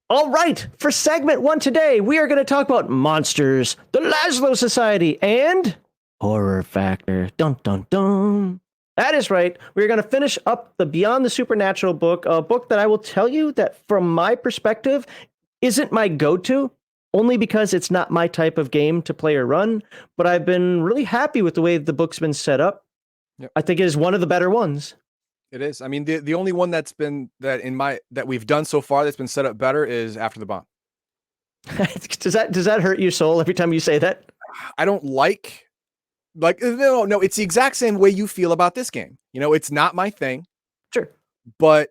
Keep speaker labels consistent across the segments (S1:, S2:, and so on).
S1: All right, for segment one today, we are going to talk about monsters, the Laszlo Society, and horror factor. Dun dun dun. That is right. We're going to finish up the Beyond the Supernatural book, a book that I will tell you that, from my perspective, isn't my go-to, only because it's not my type of game to play or run. But I've been really happy with the way the book's been set up.
S2: Yep.
S1: I think it is one of the better ones.
S2: It is. I mean, the only one that we've done so far that's been set up better is After the Bomb.
S1: does that hurt your soul every time you say that?
S2: I don't like no, it's the exact same way you feel about this game. You know, it's not my thing.
S1: Sure.
S2: But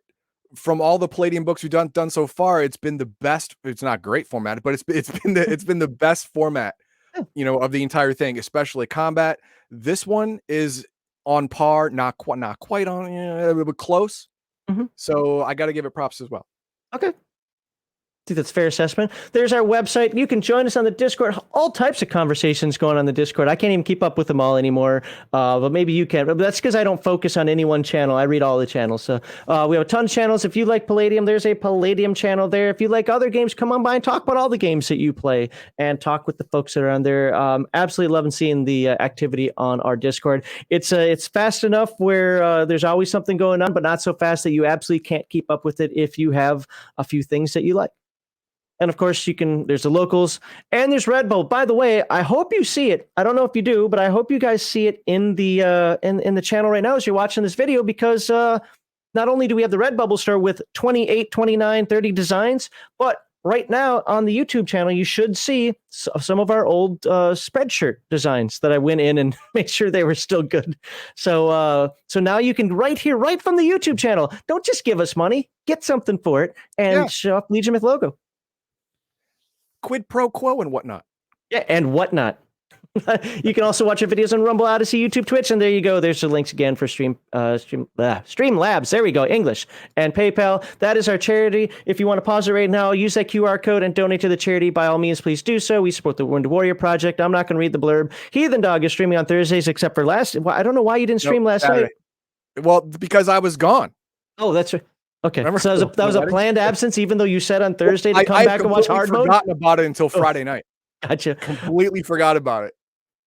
S2: from all the Palladium books we've done so far, it's been the best. It's not great format, but it's been the best format, of the entire thing, especially combat. This one is on par, not quite on, but close.
S1: Mm-hmm.
S2: So I got to give it props as well.
S1: Okay. I think that's a fair assessment. There's our website. You can join us on the Discord. All types of conversations going on the Discord. I can't even keep up with them all anymore, but maybe you can. But that's because I don't focus on any one channel. I read all the channels. So we have a ton of channels. If you like Palladium, there's a Palladium channel there. If you like other games, come on by and talk about all the games that you play and talk with the folks that are on there. Absolutely loving seeing the activity on our Discord. It's fast enough where there's always something going on, but not so fast that you absolutely can't keep up with it if you have a few things that you like. And of course, there's the locals and there's Red Bull. By the way, I hope you see it. I don't know if you do, but I hope you guys see it in the in the channel right now as you're watching this video, because not only do we have the Redbubble store with 28, 29, 30 designs, but right now on the YouTube channel, you should see some of our old Spreadshirt designs that I went in and made sure they were still good. So now you can right from the YouTube channel. Don't just give us money, get something for it, and show off Legion Myth logo.
S2: Quid pro quo and whatnot.
S1: Yeah, and whatnot. You can also watch our videos on Rumble, Odyssey, YouTube, Twitch, and there you go. There's the links again for Streamlabs. There we go, English, and PayPal. That is our charity. If you want to pause it right now, use that QR code and donate to the charity. By all means, please do so. We support the Wounded Warrior Project. I'm not going to read the blurb. Heathen Dog is streaming on Thursdays, except for I don't know why you didn't stream last night.
S2: Well, because I was gone.
S1: Oh, that's right. Okay, so that was a planned absence, even though you said on Thursday to come back and watch Hard Mode?
S2: I forgotten about it until Friday night.
S1: Gotcha.
S2: Completely forgot about it.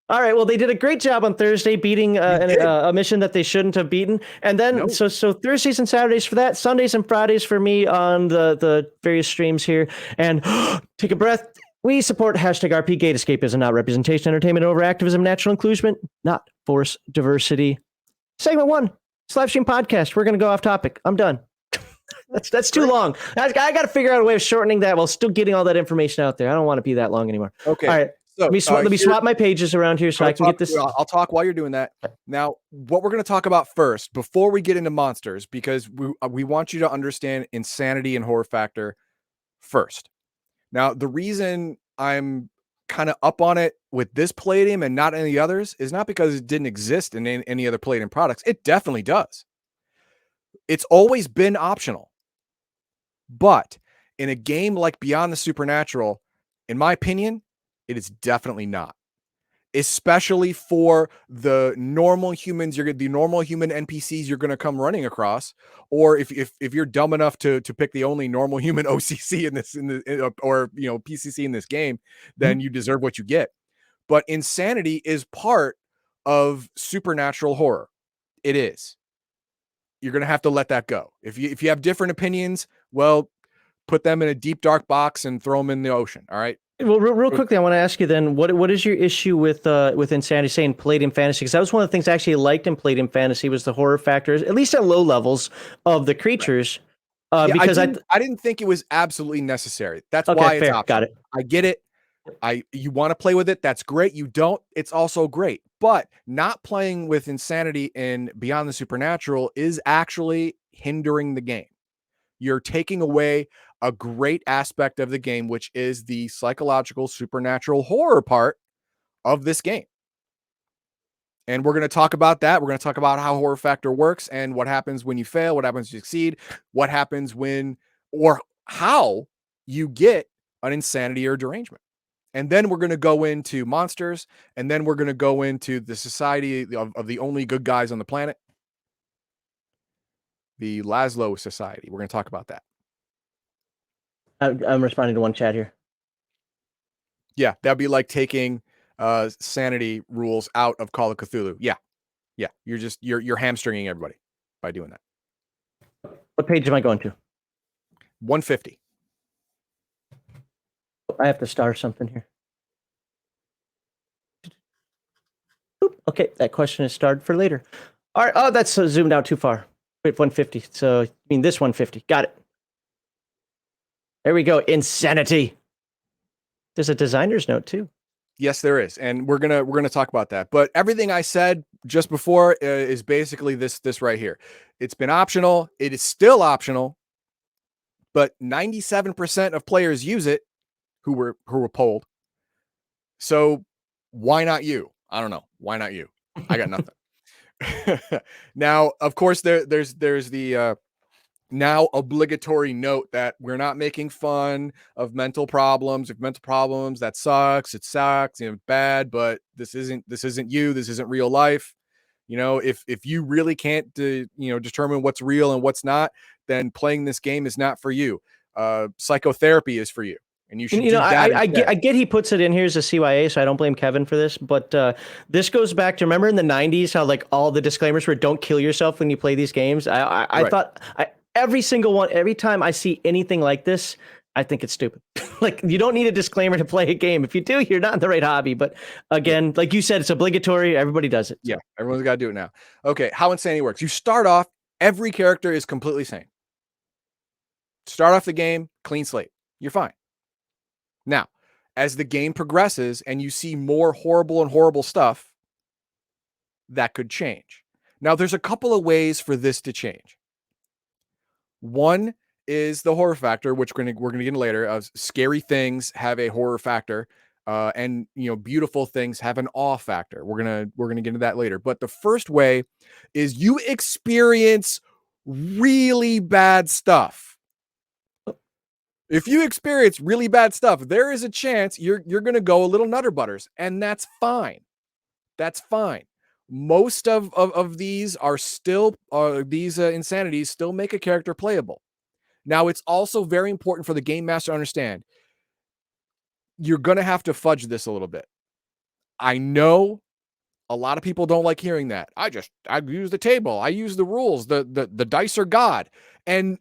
S1: All right, well, they did a great job on Thursday beating a mission that they shouldn't have beaten. And then, so Thursdays and Saturdays for that, Sundays and Fridays for me on the various streams here. And take a breath. We support #RP Gate Escapism, not representation, entertainment, overactivism, natural inclusion, not force diversity. Segment 1, live stream podcast. We're going to go off topic. I'm done. That's too long. I got to figure out a way of shortening that while still getting all that information out there. I don't want to be that long anymore.
S2: Okay.
S1: All right. So, let me swap my pages around here so I can get this.
S2: I'll talk while you're doing that. Now, what we're going to talk about first, before we get into monsters, because we want you to understand insanity and horror factor first. Now, the reason I'm kind of up on it with this Palladium and not any others is not because it didn't exist in any other Palladium products. It definitely does. It's always been optional. But in a game like Beyond the Supernatural, in my opinion, it is definitely not. Especially for the normal humans, the normal human NPCs you're going to come running across, or if you're dumb enough to pick the only normal human OCC or PCC in this game, then you deserve what you get. But insanity is part of supernatural horror. It is. You're going to have to let that go. If you have different opinions, well, put them in a deep, dark box and throw them in the ocean. All right.
S1: Well, real quickly, I want to ask you then, what is your issue with Insanity saying Palladium Fantasy? Because that was one of the things I actually liked in Palladium Fantasy was the horror factors, at least at low levels, of the creatures. Because
S2: I didn't think it was absolutely necessary. That's why it's optional.
S1: Got it.
S2: I get it. You want to play with it, that's great. You don't, it's also great. But not playing with Insanity in Beyond the Supernatural is actually hindering the game. You're taking away a great aspect of the game, which is the psychological supernatural horror part of this game. And we're going to talk about that. We're going to talk about how horror factor works and what happens when you fail, what happens when you succeed, what happens when, or how you get an insanity or derangement. And then we're going to go into monsters, and then we're going to go into the society of the only good guys on the planet, the Laszlo Society. We're going to talk about that.
S1: I'm responding to one chat here.
S2: Yeah, that'd be like taking sanity rules out of Call of Cthulhu. Yeah. Yeah. You're hamstringing everybody by doing that.
S1: What page am I going to?
S2: 150.
S1: I have to star something here. Oop, okay, that question is starred for later. All right. Oh, that's zoomed out too far. Wait, 150. So, I mean, this 150. Got it. There we go. Insanity. There's a designer's note too.
S2: Yes, there is, and we're gonna talk about that. But everything I said just before is basically this right here. It's been optional. It is still optional, but 97% of players use it who were polled. So why not you? I don't know. Why not you? I got nothing. Now, of course, there's the now obligatory note that we're not making fun of mental problems. If mental problems, that sucks. It sucks. You know, bad, but this isn't you. This isn't real life. You know, if you really can't determine what's real and what's not, then playing this game is not for you. Psychotherapy is for you, and you should do that.
S1: I get he puts it in here as a CYA, so I don't blame Kevin for this. But this goes back to, remember in the '90s how like all the disclaimers were "Don't kill yourself when you play these games." I
S2: Right.
S1: thought every single one, every time I see anything like this, I think it's stupid. Like, you don't need a disclaimer to play a game. If you do, you're not in the right hobby. But again, like you said, it's obligatory. Everybody does it. So.
S2: Yeah, everyone's got to do it now. Okay, how insanity works. You start off, every character is completely sane. Start off the game, clean slate. You're fine. Now, as the game progresses and you see more horrible stuff, that could change. Now, there's a couple of ways for this to change. One is the horror factor, which we're gonna get into later. Scary things have a horror factor, and beautiful things have an awe factor. We're gonna get into that later. But the first way is you experience really bad stuff. If you experience really bad stuff, there is a chance you're gonna go a little nutter butters, and that's fine. That's fine. Most of these are still these insanities still make a character playable. Now, it's also very important for the game master to understand you're going to have to fudge this a little bit. I know a lot of people don't like hearing that. I use the table. I use the rules. The dice are God. And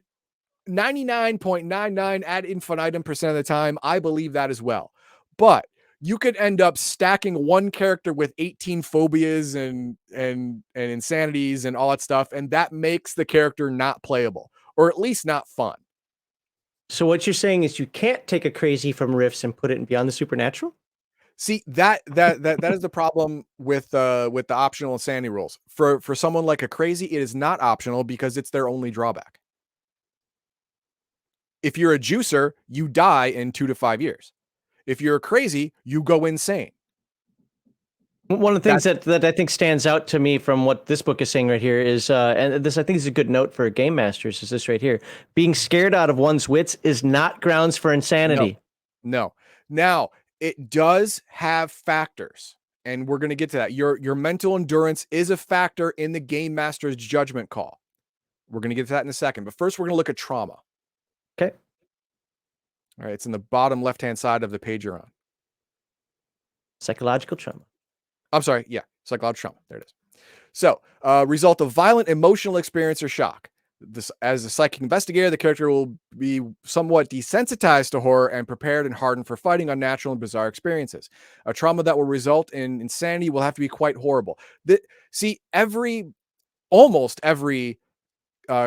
S2: 99.99 ad infinitum % of the time, I believe that as well. But you could end up stacking one character with 18 phobias and insanities and all that stuff, and that makes the character not playable, or at least not fun.
S1: So what you're saying is you can't take a crazy from Rifts and put it in Beyond the Supernatural?
S2: See, that is the problem with the optional insanity rules. For someone like a crazy, it is not optional because it's their only drawback. If you're a juicer, you die in 2 to 5 years. If you're a crazy, you go insane.
S1: One of the things that I think stands out to me from what this book is saying right here is, and this I think is a good note for game masters, is this right here. Being scared out of one's wits is not grounds for insanity.
S2: No. Now, it does have factors, and we're going to get to that. Your mental endurance is a factor in the game master's judgment call. We're going to get to that in a second. But first, we're going to look at trauma.
S1: Okay.
S2: All right. It's in the bottom left-hand side of the page you're on.
S1: Psychological trauma.
S2: I'm sorry. Yeah. Psychological trauma. There it is. So, result of violent emotional experience or shock. This, as a psychic investigator, the character will be somewhat desensitized to horror and prepared and hardened for fighting unnatural and bizarre experiences. A trauma that will result in insanity will have to be quite horrible. Almost every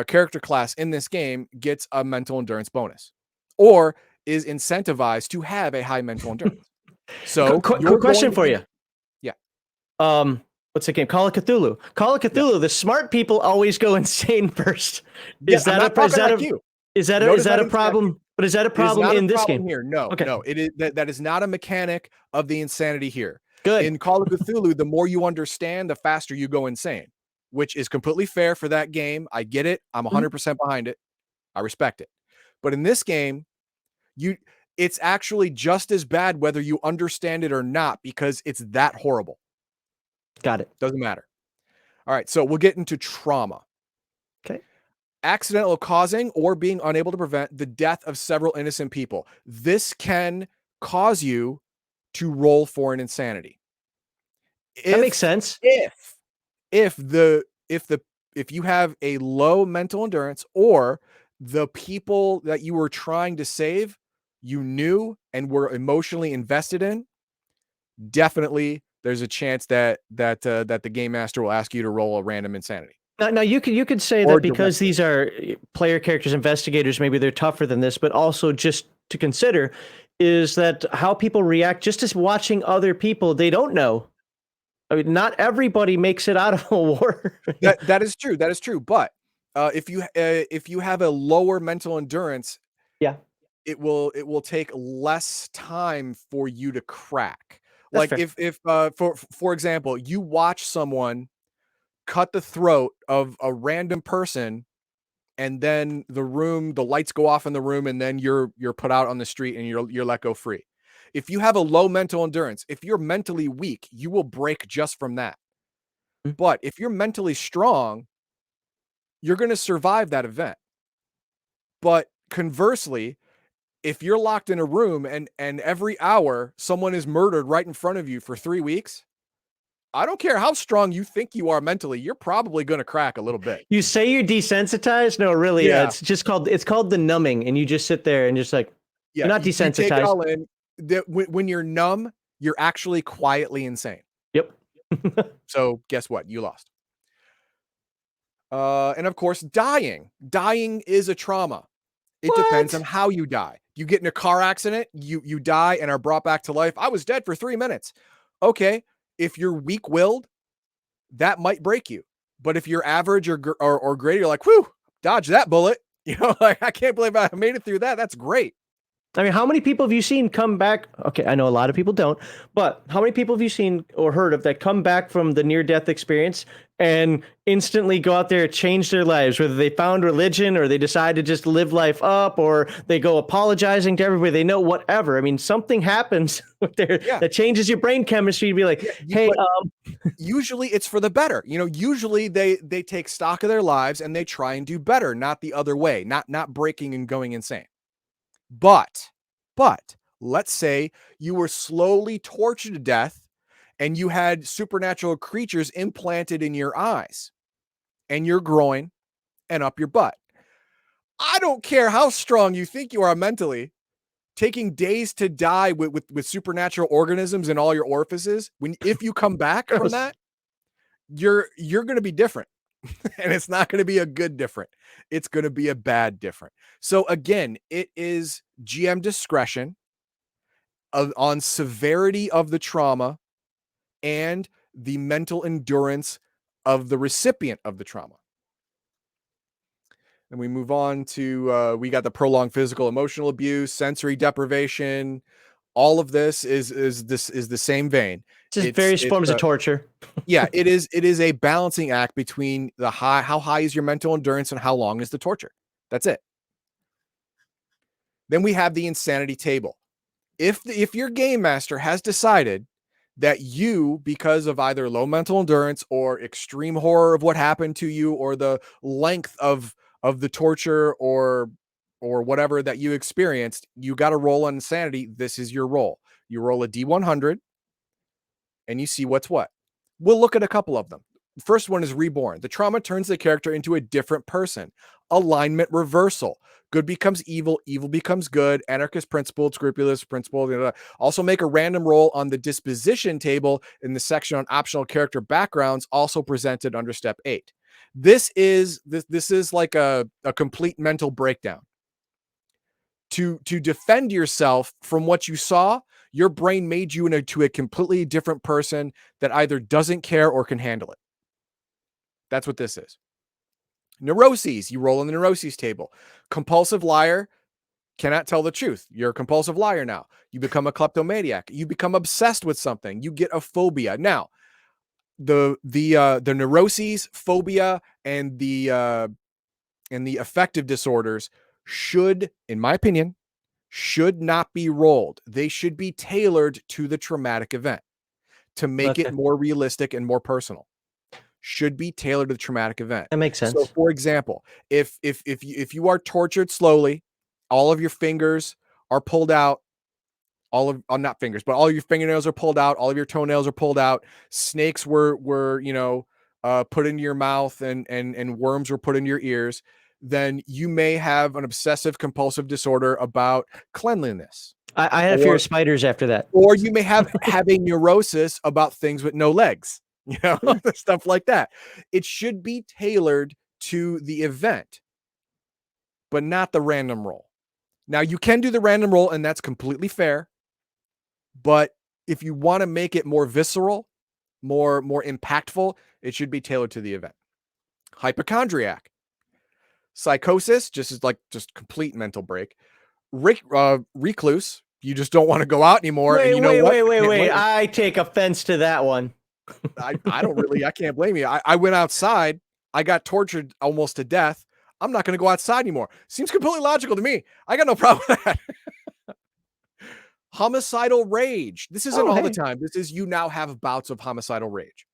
S2: character class in this game gets a mental endurance bonus, or is incentivized to have a high mental endurance. So,
S1: quick question for you.
S2: Yeah.
S1: What's the game? Call of Cthulhu. Call of Cthulhu. Yeah. The smart people always go insane first. Is that a problem? Is that a problem in this game?
S2: Here, no, okay. No. It is that is not a mechanic of the insanity here.
S1: Good.
S2: In Call of Cthulhu, the more you understand, the faster you go insane, which is completely fair for that game. I get it. I'm 100% behind it. I respect it. But in this game, it's actually just as bad whether you understand it or not, because it's that horrible.
S1: Got it.
S2: Doesn't matter. All right, so we'll get into trauma.
S1: Okay.
S2: accidental causing or being unable to prevent the death of several innocent people. This can cause you to roll for an insanity.
S1: That makes sense.
S2: If the if you have a low mental endurance, or the people that you were trying to save you knew and were emotionally invested in, definitely there's a chance that the game master will ask you to roll a random insanity.
S1: Now you could say
S2: Or
S1: that because these are player characters, investigators, maybe they're tougher than this, but also just to consider is that how people react just as watching other people they don't know. I mean, not everybody makes it out of a war.
S2: That is true. That is true. But if you have a lower mental endurance,
S1: Yeah,
S2: it will take less time for you to crack.
S1: that's
S2: Like
S1: fair.
S2: if for example, you watch someone cut the throat of a random person, and then the lights go off in the room, and then you're put out on the street and you're let go free. If you have a low mental endurance, if you're mentally weak, you will break just from that.
S1: Mm.
S2: But if you're mentally strong, you're going to survive that event. But conversely, if you're locked in a room and every hour someone is murdered right in front of you for 3 weeks, I don't care how strong you think you are mentally, you're probably going to crack a little bit.
S1: You say you're desensitized? No, really,
S2: Yeah.
S1: it's called the numbing, and you just sit there and just like
S2: Yeah,
S1: you're not
S2: you take it
S1: desensitized.
S2: all in. When you're numb, you're actually quietly insane.
S1: Yep.
S2: So guess what? You lost. And of course, dying. Dying is a trauma. It depends on
S1: What?
S2: how you die. You get in a car accident, you die and are brought back to life. I was dead for 3 minutes. Okay, if you're weak-willed, that might break you. But if you're average or greater, you're like, whew, dodge that bullet. You know, like, I can't believe I made it through that. That's great.
S1: I mean, how many people have you seen come back? Okay, I know a lot of people don't, but how many people have you seen or heard of that come back from the near-death experience and instantly go out there and change their lives, whether they found religion or they decide to just live life up or they go apologizing to everybody they know, whatever. I mean, something happens with their
S2: Yeah.
S1: that changes your brain chemistry to be like, hey,
S2: Usually it's for the better. You know, usually they take stock of their lives and they try and do better, not the other way, not breaking and going insane. But let's say you were slowly tortured to death and you had supernatural creatures implanted in your eyes and your groin and up your butt. I don't care how strong you think you are mentally, taking days to die with supernatural organisms in all your orifices, if you come back from that, you're going to be different. And it's not going to be a good different. It's going to be a bad different. So again, it is GM discretion on severity of the trauma and the mental endurance of the recipient of the trauma. And we move on to we got the prolonged physical emotional abuse, sensory deprivation. All of this is the same vein.
S1: just various forms of torture.
S2: Yeah, it is a balancing act between how high is your mental endurance and how long is the torture. That's it. Then we have the insanity table. If your game master has decided that you, because of either low mental endurance or extreme horror of what happened to you, or the length of the torture or whatever that you experienced, you got to roll on insanity. This is your roll. You roll a D100 and you see what's what. We'll look at a couple of them. The first one is reborn. The trauma turns the character into a different person. Alignment reversal. Good becomes evil. Evil becomes good. Anarchist principled, scrupulous principled. Also make a random roll on the disposition table in the section on optional character backgrounds, also presented under step 8. This is like a complete mental breakdown. To defend yourself from what you saw, your brain made you into a completely different person that either doesn't care or can handle it. That's what this is. Neuroses, you roll in the neuroses table. Compulsive liar, cannot tell the truth. You're a compulsive liar now. You become a kleptomaniac. You become obsessed with something. You get a phobia. Now, the neuroses, phobia, and the affective disorders should, in my opinion, should not be rolled. They should be tailored to the traumatic event to make it
S1: Okay.
S2: more realistic and more personal. should be tailored to the traumatic event.
S1: That makes sense.
S2: So, for example, if you are tortured slowly, all of your fingers are pulled out, all of not fingers, but all your fingernails are pulled out, all of your toenails are pulled out, snakes were put into your mouth, and worms were put in your ears, then you may have an obsessive compulsive disorder about cleanliness.
S1: I had a fear of spiders after that.
S2: Or you may have a neurosis about things with no legs, stuff like that. It should be tailored to the event, but not the random roll. Now, you can do the random roll, and that's completely fair. But if you want to make it more visceral, more impactful, it should be tailored to the event. Hypochondriac. Psychosis, just complete mental break. Recluse, you just don't want to go out anymore.
S1: Wait. I take offense to that one.
S2: I can't blame you. I went outside. I got tortured almost to death. I'm not going to go outside anymore. Seems completely logical to me. I got no problem with that. Homicidal rage. This isn't all the time. This is you now have bouts of homicidal rage.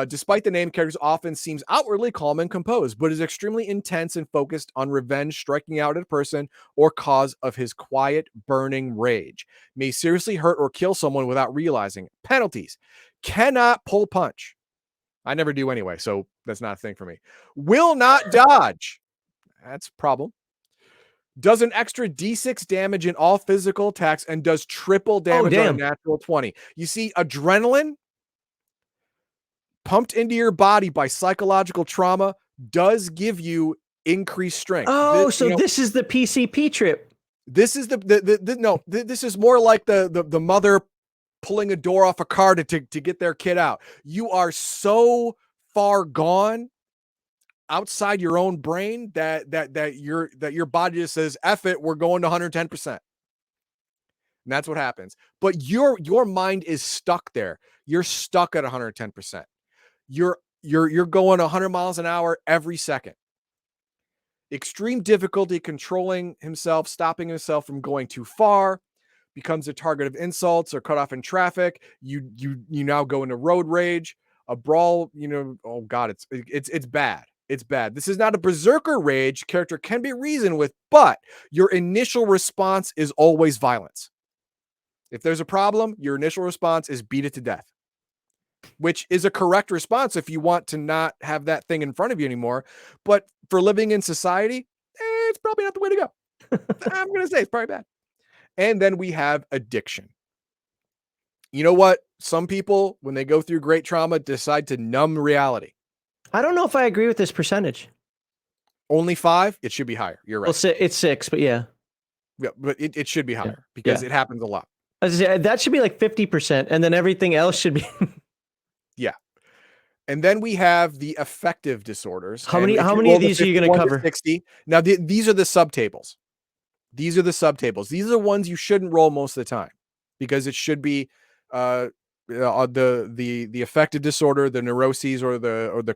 S2: Despite the name, characters often seems outwardly calm and composed, but is extremely intense and focused on revenge, striking out at a person or cause of his quiet, burning rage. May seriously hurt or kill someone without realizing it. Penalties. Cannot pull punch. I never do anyway, so that's not a thing for me. Will not dodge. That's a problem. Does an extra D6 damage in all physical attacks and does triple damage on a natural 20. You see, adrenaline pumped into your body by psychological trauma does give you increased strength.
S1: Oh, this is the PCP trip.
S2: This is this is more like the mother pulling a door off a car to get their kid out. You are so far gone outside your own brain that your body just says, F it, we're going to 110%. And that's what happens. But your mind is stuck there. You're stuck at 110%. You're going 100 miles an hour every second. Extreme difficulty controlling himself, stopping himself from going too far, becomes a target of insults or cut off in traffic. You now go into road rage, a brawl, oh God, it's bad. It's bad. This is not a berserker rage. Character can be reasoned with, but your initial response is always violence. If there's a problem, your initial response is beat it to death, which is a correct response if you want to not have that thing in front of you anymore. But for living in society, it's probably not the way to go. I'm going to say it's probably bad. And then we have addiction. You know what? Some people, when they go through great trauma, decide to numb reality.
S1: I don't know if I agree with this percentage.
S2: Only 5? It should be higher. You're right.
S1: Well, it's 6, but yeah.
S2: Yeah, but it should be higher because it happens a lot.
S1: That should be like 50%, and then everything else should be.
S2: Yeah. And then we have the affective disorders.
S1: How many of these are you going to cover?
S2: 60. Now, these are the subtables. These are the ones you shouldn't roll most of the time because it should be the affective disorder, the neuroses, or the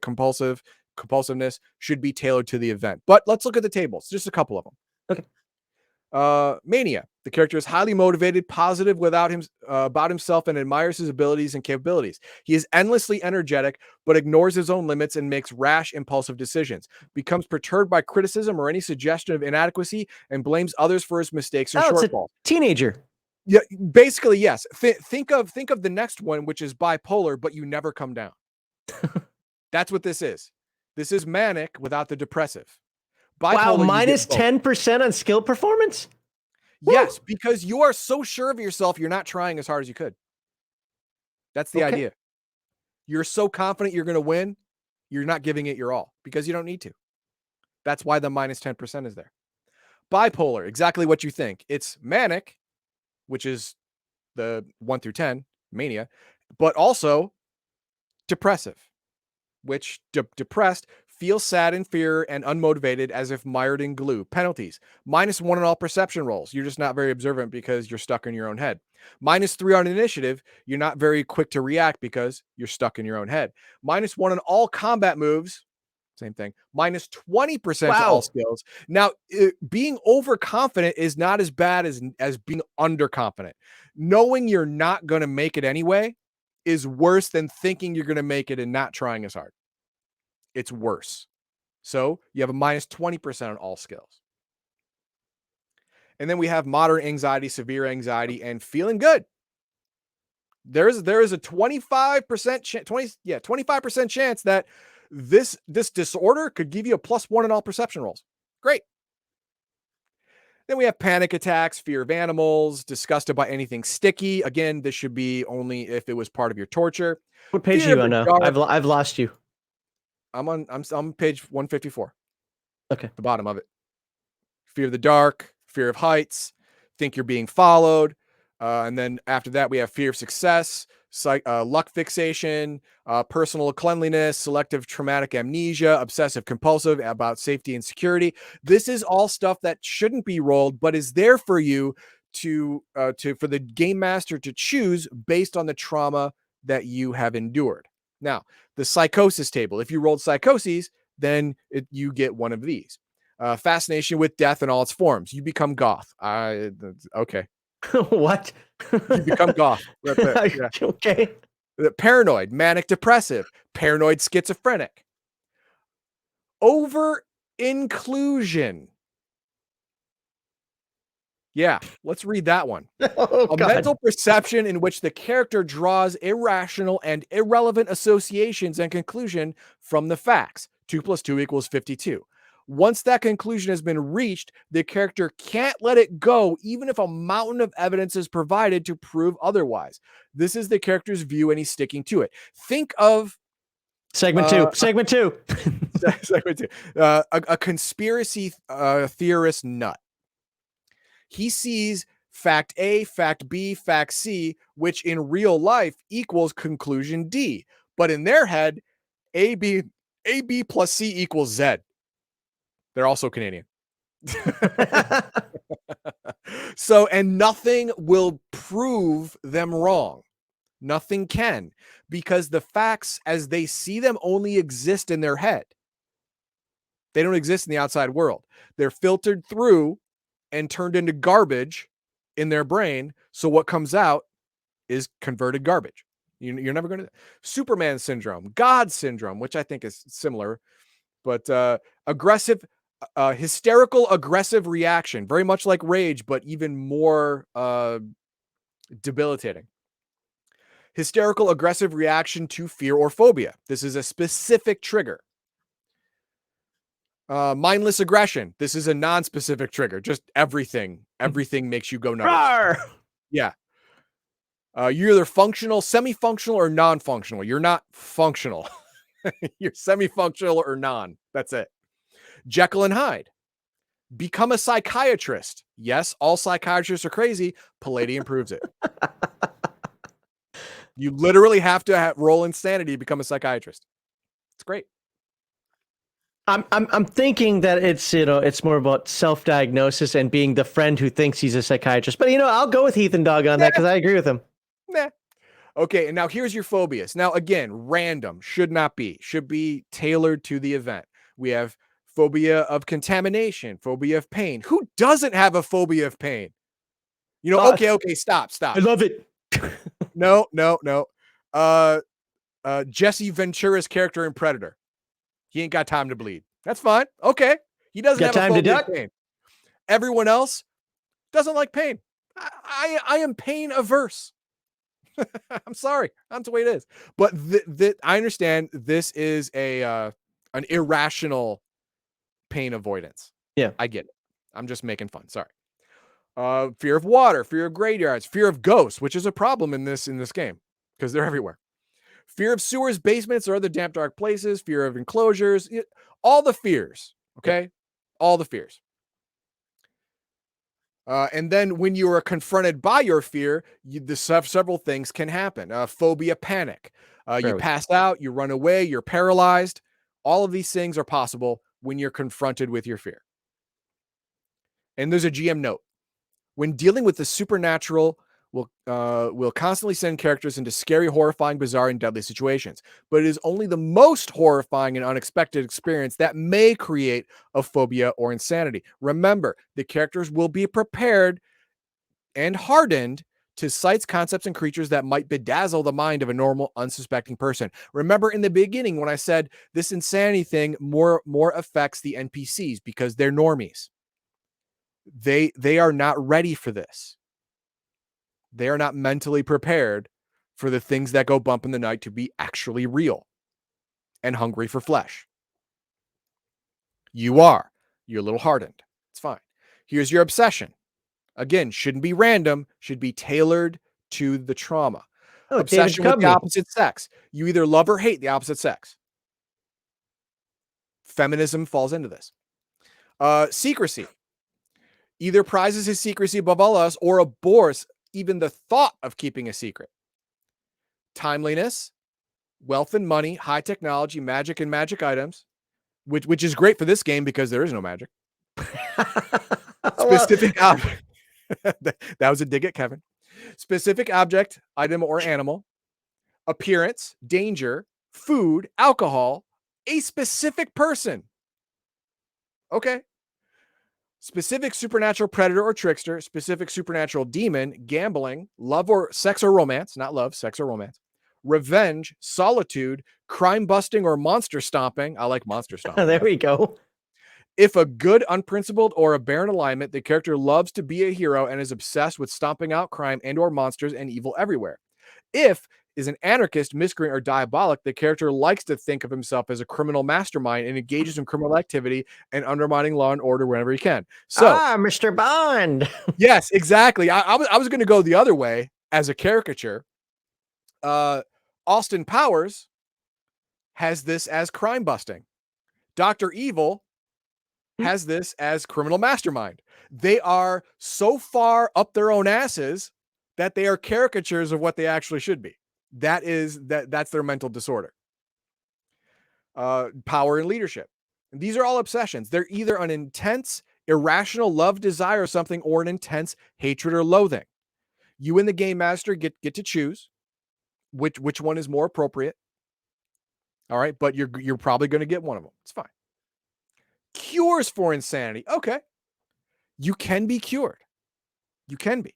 S2: compulsiveness should be tailored to the event. But let's look at the tables. Just a couple of them.
S1: Okay.
S2: Mania. The character is highly motivated, positive about himself, and admires his abilities and capabilities. He is endlessly energetic, but ignores his own limits and makes rash, impulsive decisions. Becomes perturbed by criticism or any suggestion of inadequacy and blames others for his mistakes and shortfalls.
S1: It's a teenager.
S2: Yeah, basically, yes. Think of the next one, which is bipolar, but you never come down. That's what this is. This is manic without the depressive.
S1: Bipolar, wow, minus 10% on skill performance?
S2: Yes, because you are so sure of yourself, you're not trying as hard as you could. That's the idea. You're so confident you're going to win, you're not giving it your all because you don't need to. That's why the minus 10% is there. Bipolar, exactly what you think. It's manic, which is the 1 through 10, mania, but also depressive, which depressed, feels sad and fear and unmotivated as if mired in glue. Penalties, -1 on all perception rolls. You're just not very observant because you're stuck in your own head. -3 on initiative. You're not very quick to react because you're stuck in your own head. -1 on all combat moves. Same thing. -20% to all skills. Now, being overconfident is not as bad as being underconfident. Knowing you're not going to make it anyway is worse than thinking you're going to make it and not trying as hard. it's worse. So you have a minus 20% on all skills. And then we have moderate anxiety, severe anxiety, and feeling good. There is a 25% 25% chance that this disorder could give you a +1 in all perception rolls. Great. Then we have panic attacks, fear of animals, disgusted by anything sticky. Again, this should be only if it was part of your torture.
S1: What page are
S2: Fear
S1: you
S2: of
S1: on
S2: the
S1: now?
S2: dark.
S1: I've lost you.
S2: I'm on page 154.
S1: Okay.
S2: The bottom of it. Fear of the dark, fear of heights, think you're being followed. And then after that, we have fear of success, luck fixation, personal cleanliness, selective traumatic amnesia, obsessive compulsive about safety and security. This is all stuff that shouldn't be rolled, but is there for you to for the game master to choose based on the trauma that you have endured. Now, the psychosis table. If you rolled psychoses, then you get one of these. Fascination with death in all its forms. You become goth. Okay.
S1: What?
S2: You become goth. Right there. Yeah.
S1: Okay.
S2: Paranoid, manic depressive, paranoid schizophrenic. Over inclusion. Yeah, let's read that one.
S1: Oh,
S2: A
S1: God.
S2: mental perception in which the character draws irrational and irrelevant associations and conclusion from the facts. 2 + 2 = 52. Once that conclusion has been reached, the character can't let it go, even if a mountain of evidence is provided to prove otherwise. This is the character's view, and he's sticking to it. Think of
S1: segment two. Segment two.
S2: A conspiracy theorist nut. He sees fact A, fact B, fact C, which in real life equals conclusion D. But in their head, AB plus C equals Z. They're also Canadian. So, and nothing will prove them wrong. Nothing can, because the facts as they see them only exist in their head. They don't exist in the outside world. They're filtered through and turned into garbage in their brain. So what comes out is converted garbage. You're never going to. Superman syndrome, God syndrome, which I think is similar, but aggressive, hysterical, aggressive reaction, very much like rage, but even more debilitating. Hysterical, aggressive reaction to fear or phobia. This is a specific trigger. Mindless aggression. This is a non-specific trigger. Just everything makes you go nuts.
S1: Rawr!
S2: Yeah. You're either functional, semi-functional, or non-functional. You're not functional. You're semi-functional or non. That's it. Jekyll and Hyde. Become a psychiatrist. Yes, all psychiatrists are crazy. Palladium proves it. You literally have to roll insanity to become a psychiatrist. It's great.
S1: I'm thinking that it's more about self-diagnosis and being the friend who thinks he's a psychiatrist. But I'll go with Heath and Dog on that because I agree with him.
S2: Nah. Okay, and now here's your phobias. Now again, random, should not be, should be tailored to the event. We have phobia of contamination, phobia of pain. Who doesn't have a phobia of pain? Okay, stop.
S1: I love it.
S2: No. Jesse Ventura's character in Predator. He ain't got time to bleed. That's fine. Okay. He doesn't have
S1: time
S2: a
S1: to
S2: phobia
S1: duck?
S2: of pain. Everyone else doesn't like pain. I am pain averse. I'm sorry. That's the way it is. But I understand this is an irrational pain avoidance.
S1: Yeah.
S2: I get it. I'm just making fun. Sorry. Fear of water, fear of graveyards, fear of ghosts, which is a problem in this game because they're everywhere. Fear of sewers, basements, or other damp, dark places, fear of enclosures, all the fears, okay? Yep. All the fears. And then when you are confronted by your fear, several things can happen. Phobia, panic. You pass out, you run away, you're paralyzed. All of these things are possible when you're confronted with your fear. And there's a GM note. When dealing with the supernatural, will constantly send characters into scary, horrifying, bizarre, and deadly situations. But it is only the most horrifying and unexpected experience that may create a phobia or insanity. Remember, the characters will be prepared and hardened to sights, concepts, and creatures that might bedazzle the mind of a normal, unsuspecting person. Remember in the beginning when I said this insanity thing more affects the NPCs because they're normies. They are not ready for this. They are not mentally prepared for the things that go bump in the night to be actually real and hungry for flesh. You are. You're a little hardened. It's fine. Here's your obsession. Again, shouldn't be random, should be tailored to the trauma.
S1: Oh, David
S2: Obsession with the
S1: Duchovny.
S2: opposite sex. You either love or hate the opposite sex. Feminism falls into this. Secrecy. Either prizes his secrecy above all else or abhors even the thought of keeping a secret. Timeliness, wealth and money, high technology, magic and magic items, which is great for this game because there is no magic. Specific object. That was a dig at Kevin. Specific object, item, or animal. Appearance, danger, food, alcohol, a specific person. Okay. Specific supernatural predator or trickster, specific supernatural demon, gambling, love or sex or romance, not love, sex or romance, revenge, solitude, crime busting or monster stomping. I like monster stomping.
S1: There we go.
S2: If a good, unprincipled, or a barren alignment, the character loves to be a hero and is obsessed with stomping out crime and or monsters and evil everywhere. If is an anarchist, miscreant, or diabolic, the character likes to think of himself as a criminal mastermind and engages in criminal activity and undermining law and order whenever he can. So,
S1: Mr. Bond.
S2: yes, exactly. I was going to go the other way as a caricature. Austin Powers has this as crime busting. Dr. Evil has this as criminal mastermind. They are so far up their own asses that they are caricatures of what they actually should be. That's their mental disorder. Power and leadership. And these are all obsessions. They're either an intense, irrational love, desire, or something, or an intense hatred or loathing. You and the game master get to choose which one is more appropriate. All right, but you're probably going to get one of them. It's fine. Cures for insanity. Okay. You can be cured. You can be.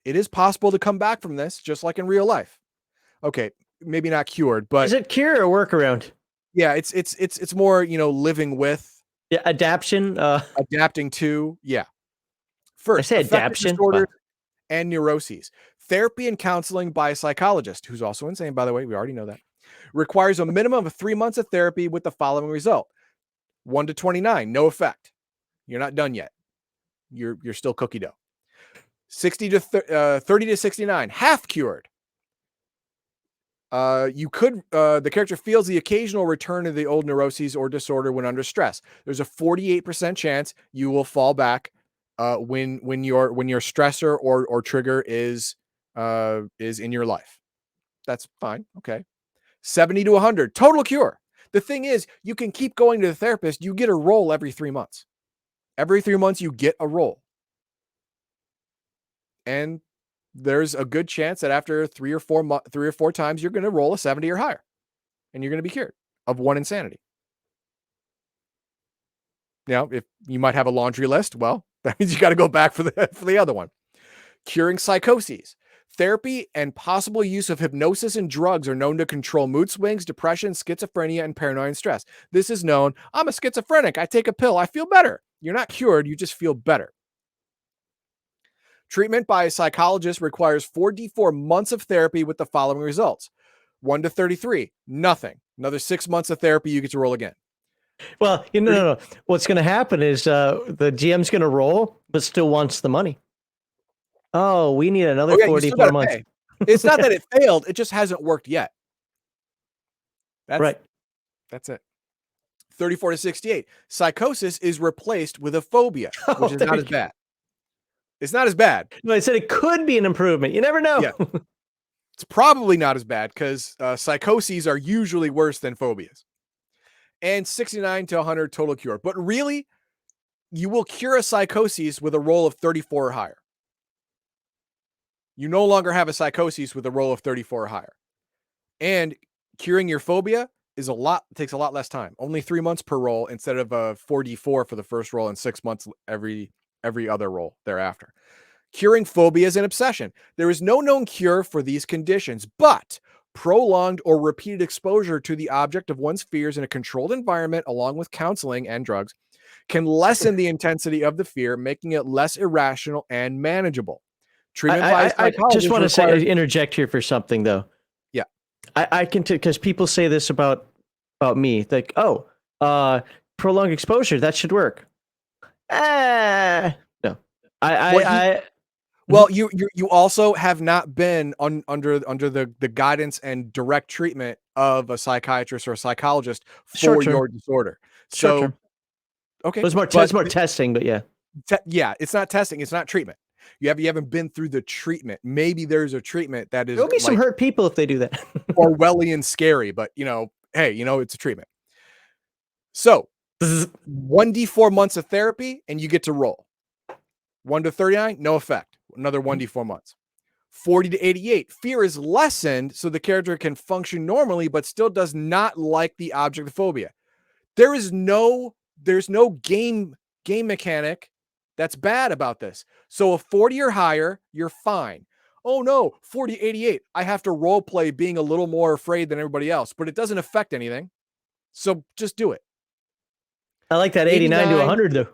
S2: It is possible to come back from this, just like in real life. Okay, maybe not cured, but
S1: is it cure or workaround?
S2: Yeah, it's more, living with.
S1: Yeah, adaption.
S2: Adapting to. Yeah. First,
S1: I say
S2: affective
S1: adaption.
S2: disorders and neuroses. Therapy and counseling by a psychologist, who's also insane, by the way. We already know that. Requires a minimum of 3 months of therapy with the following result: 1 to 29, no effect. You're not done yet. You're still cookie dough. 30 to 69, half cured. The character feels the occasional return of the old neuroses or disorder when under stress. There's a 48% chance you will fall back when your stressor or trigger is in your life. That's fine. Okay. 70 to 100, total cure. The thing is, you can keep going to the therapist. You get a roll every 3 months. Every 3 months, you get a roll. And there's a good chance that after 3 or 4 times, you're going to roll a 70 or higher, and you're going to be cured of one insanity. Now, if you might have a laundry list, well, that means you got to go back for the other one. Curing psychoses. Therapy and possible use of hypnosis and drugs are known to control mood swings, depression, schizophrenia, and paranoia and stress. This is known. I'm a schizophrenic. I take a pill. I feel better. You're not cured. You just feel better. Treatment by a psychologist requires 4d4 months of therapy with the following results: 1 to 33, nothing. Another 6 months of therapy, you get to roll again.
S1: Well, no. What's going to happen is the GM's going to roll, but still wants the money. Oh, we need another 44 months.
S2: Pay. It's not that it failed. It just hasn't worked yet. That's right. That's it. 34 to 68. Psychosis is replaced with a phobia, which is not as bad. It's not as bad.
S1: No, I said it could be an improvement. You never know.
S2: Yeah. It's probably not as bad because psychoses are usually worse than phobias. And 69 to 100 total cure. But really, you will cure a psychosis with a roll of 34 or higher. You no longer have a psychosis with a roll of 34 or higher. And curing your phobia takes a lot less time. Only 3 months per roll instead of a 4d4 for the first roll and 6 months every other roll thereafter. Curing phobia is an obsession. There is no known cure for these conditions, but prolonged or repeated exposure to the object of one's fears in a controlled environment, along with counseling and drugs, can lessen the intensity of the fear, making it less irrational and manageable. Treatment by a
S1: I just
S2: psychologist
S1: want to say
S2: requires.
S1: interject here for something though.
S2: Yeah.
S1: I can because people say this about me, like, oh, prolonged exposure, that should work. No,
S2: Well, you also have not been under the guidance and direct treatment of a psychiatrist or a psychologist for your disorder.
S1: short
S2: So,
S1: term.
S2: okay,
S1: It's more testing, but yeah.
S2: Yeah, it's not testing, it's not treatment. You haven't been through the treatment. Maybe there's a treatment that is
S1: There'll be some
S2: like
S1: hurt people if they do that.
S2: Orwellian scary, but hey, it's a treatment. So 1d4 months of therapy and you get to roll. 1 to 39, no effect. Another 1d4 months. 40 to 88, fear is lessened so the character can function normally, but still does not like the object of phobia. There's no game mechanic that's bad about this. So a 40 or higher, you're fine. Oh no, 40, 88, I have to role play being a little more afraid than everybody else, but it doesn't affect anything. So just do it.
S1: I like that 89 to 100 though.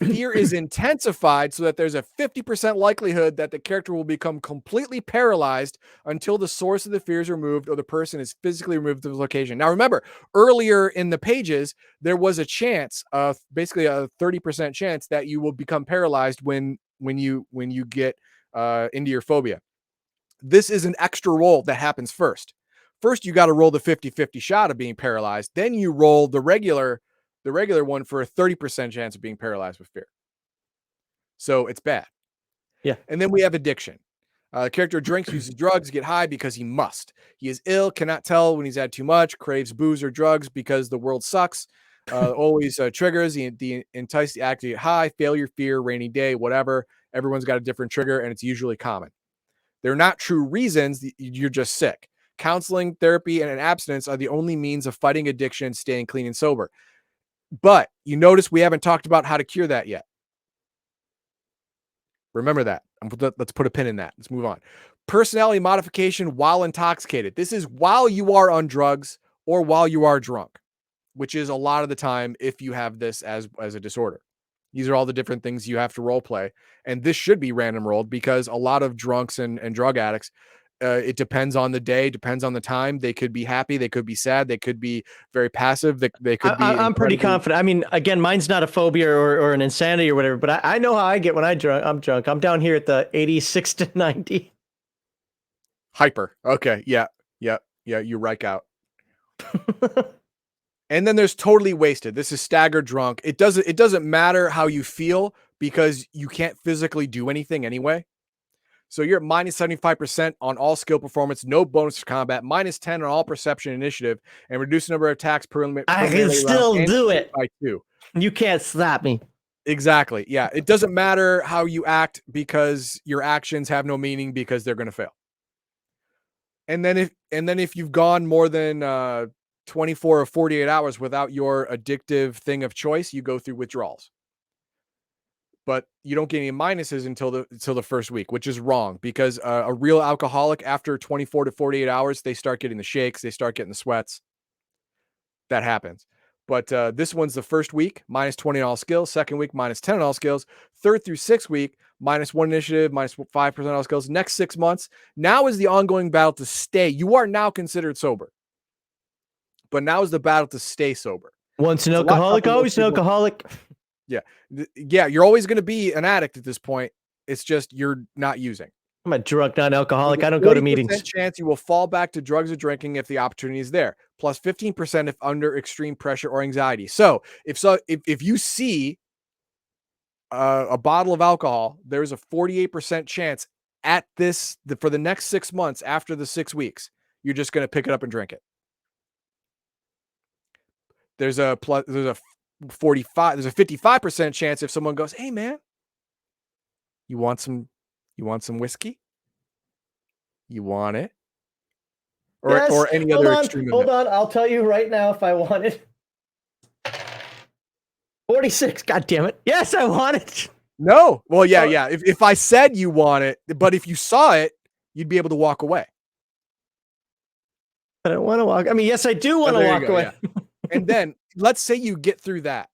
S2: Fear is intensified so that there's a 50% likelihood that the character will become completely paralyzed until the source of the fear is removed or the person is physically removed from the location. Now, remember, earlier in the pages, there was a chance of basically a 30% chance that you will become paralyzed when you get into your phobia. This is an extra roll that happens first. First, you got to roll the 50-50 shot of being paralyzed. Then you roll the regular one for a 30% chance of being paralyzed with fear. So it's bad.
S1: Yeah.
S2: And then we have addiction. The character drinks, uses drugs, get high because he must. He is ill, cannot tell when he's had too much, craves booze or drugs because the world sucks. Always triggers the entice the act to get high, failure, fear, rainy day, whatever. Everyone's got a different trigger, and it's usually common. They're not true reasons. You're just sick. Counseling, therapy, and an abstinence are the only means of fighting addiction and staying clean and sober. But you notice we haven't talked about how to cure that yet. Remember that. Let's put a pin in that. Let's move on. Personality modification while intoxicated. This is while you are on drugs or while you are drunk, which is a lot of the time if you have this as a disorder. These are all the different things you have to role play. And this should be random rolled because a lot of drunks and drug addicts, it depends on the day, depends on the time. They could be happy. They could be sad. They could be very passive. They could be.
S1: I'm pretty confident. I mean, again, mine's not a phobia or an insanity or whatever, but I know how I get when I'm drunk. I'm down here at the 86 to 90.
S2: Hyper. Okay. Yeah. You rike out. And then there's totally wasted. This is staggered drunk. It doesn't matter how you feel because you can't physically do anything anyway. So you're at minus 75% on all skill performance, no bonus for combat, minus 10 on all perception initiative, and reduce the number of attacks per
S1: I can still do it
S2: by 2.
S1: You can't slap me.
S2: Exactly. Yeah. It doesn't matter how you act because your actions have no meaning because they're going to fail. And then if you've gone more than 24 or 48 hours without your addictive thing of choice, you go through withdrawals. But you don't get any minuses until the first week, which is wrong because a real alcoholic after 24 to 48 hours, they start getting the shakes, they start getting the sweats. That happens. But this one's the first week, minus 20 on all skills. Second week, minus 10 on all skills. Third through sixth week, minus 1 initiative, minus 5% on all skills. Next 6 months, now is the ongoing battle to stay. You are now considered sober. But now is the battle to stay sober.
S1: Once an alcoholic, always an alcoholic.
S2: Yeah, you're always going to be an addict at this point. It's just you're not using.
S1: I'm a drunk, not an alcoholic. I don't go to meetings.
S2: Chance you will fall back to drugs or drinking if the opportunity is there. Plus 15% if under extreme pressure or anxiety. So if you see a bottle of alcohol, there's a 48% chance for the next 6 months after the 6 weeks, you're just going to pick it up and drink it. There's a 55% chance if someone goes, "Hey man, you want some whiskey? You want it?" Or any other extreme.
S1: Hold on, I'll tell you right now if I want it. 46, god damn it. Yes, I want it.
S2: No. Well, yeah,
S1: Oh.
S2: yeah. If I said you want it, but if you saw it, you'd be able to walk away.
S1: I don't want to walk. I mean, yes, I do want to
S2: There you
S1: walk
S2: go.
S1: away.
S2: Yeah. And then let's say you get through that.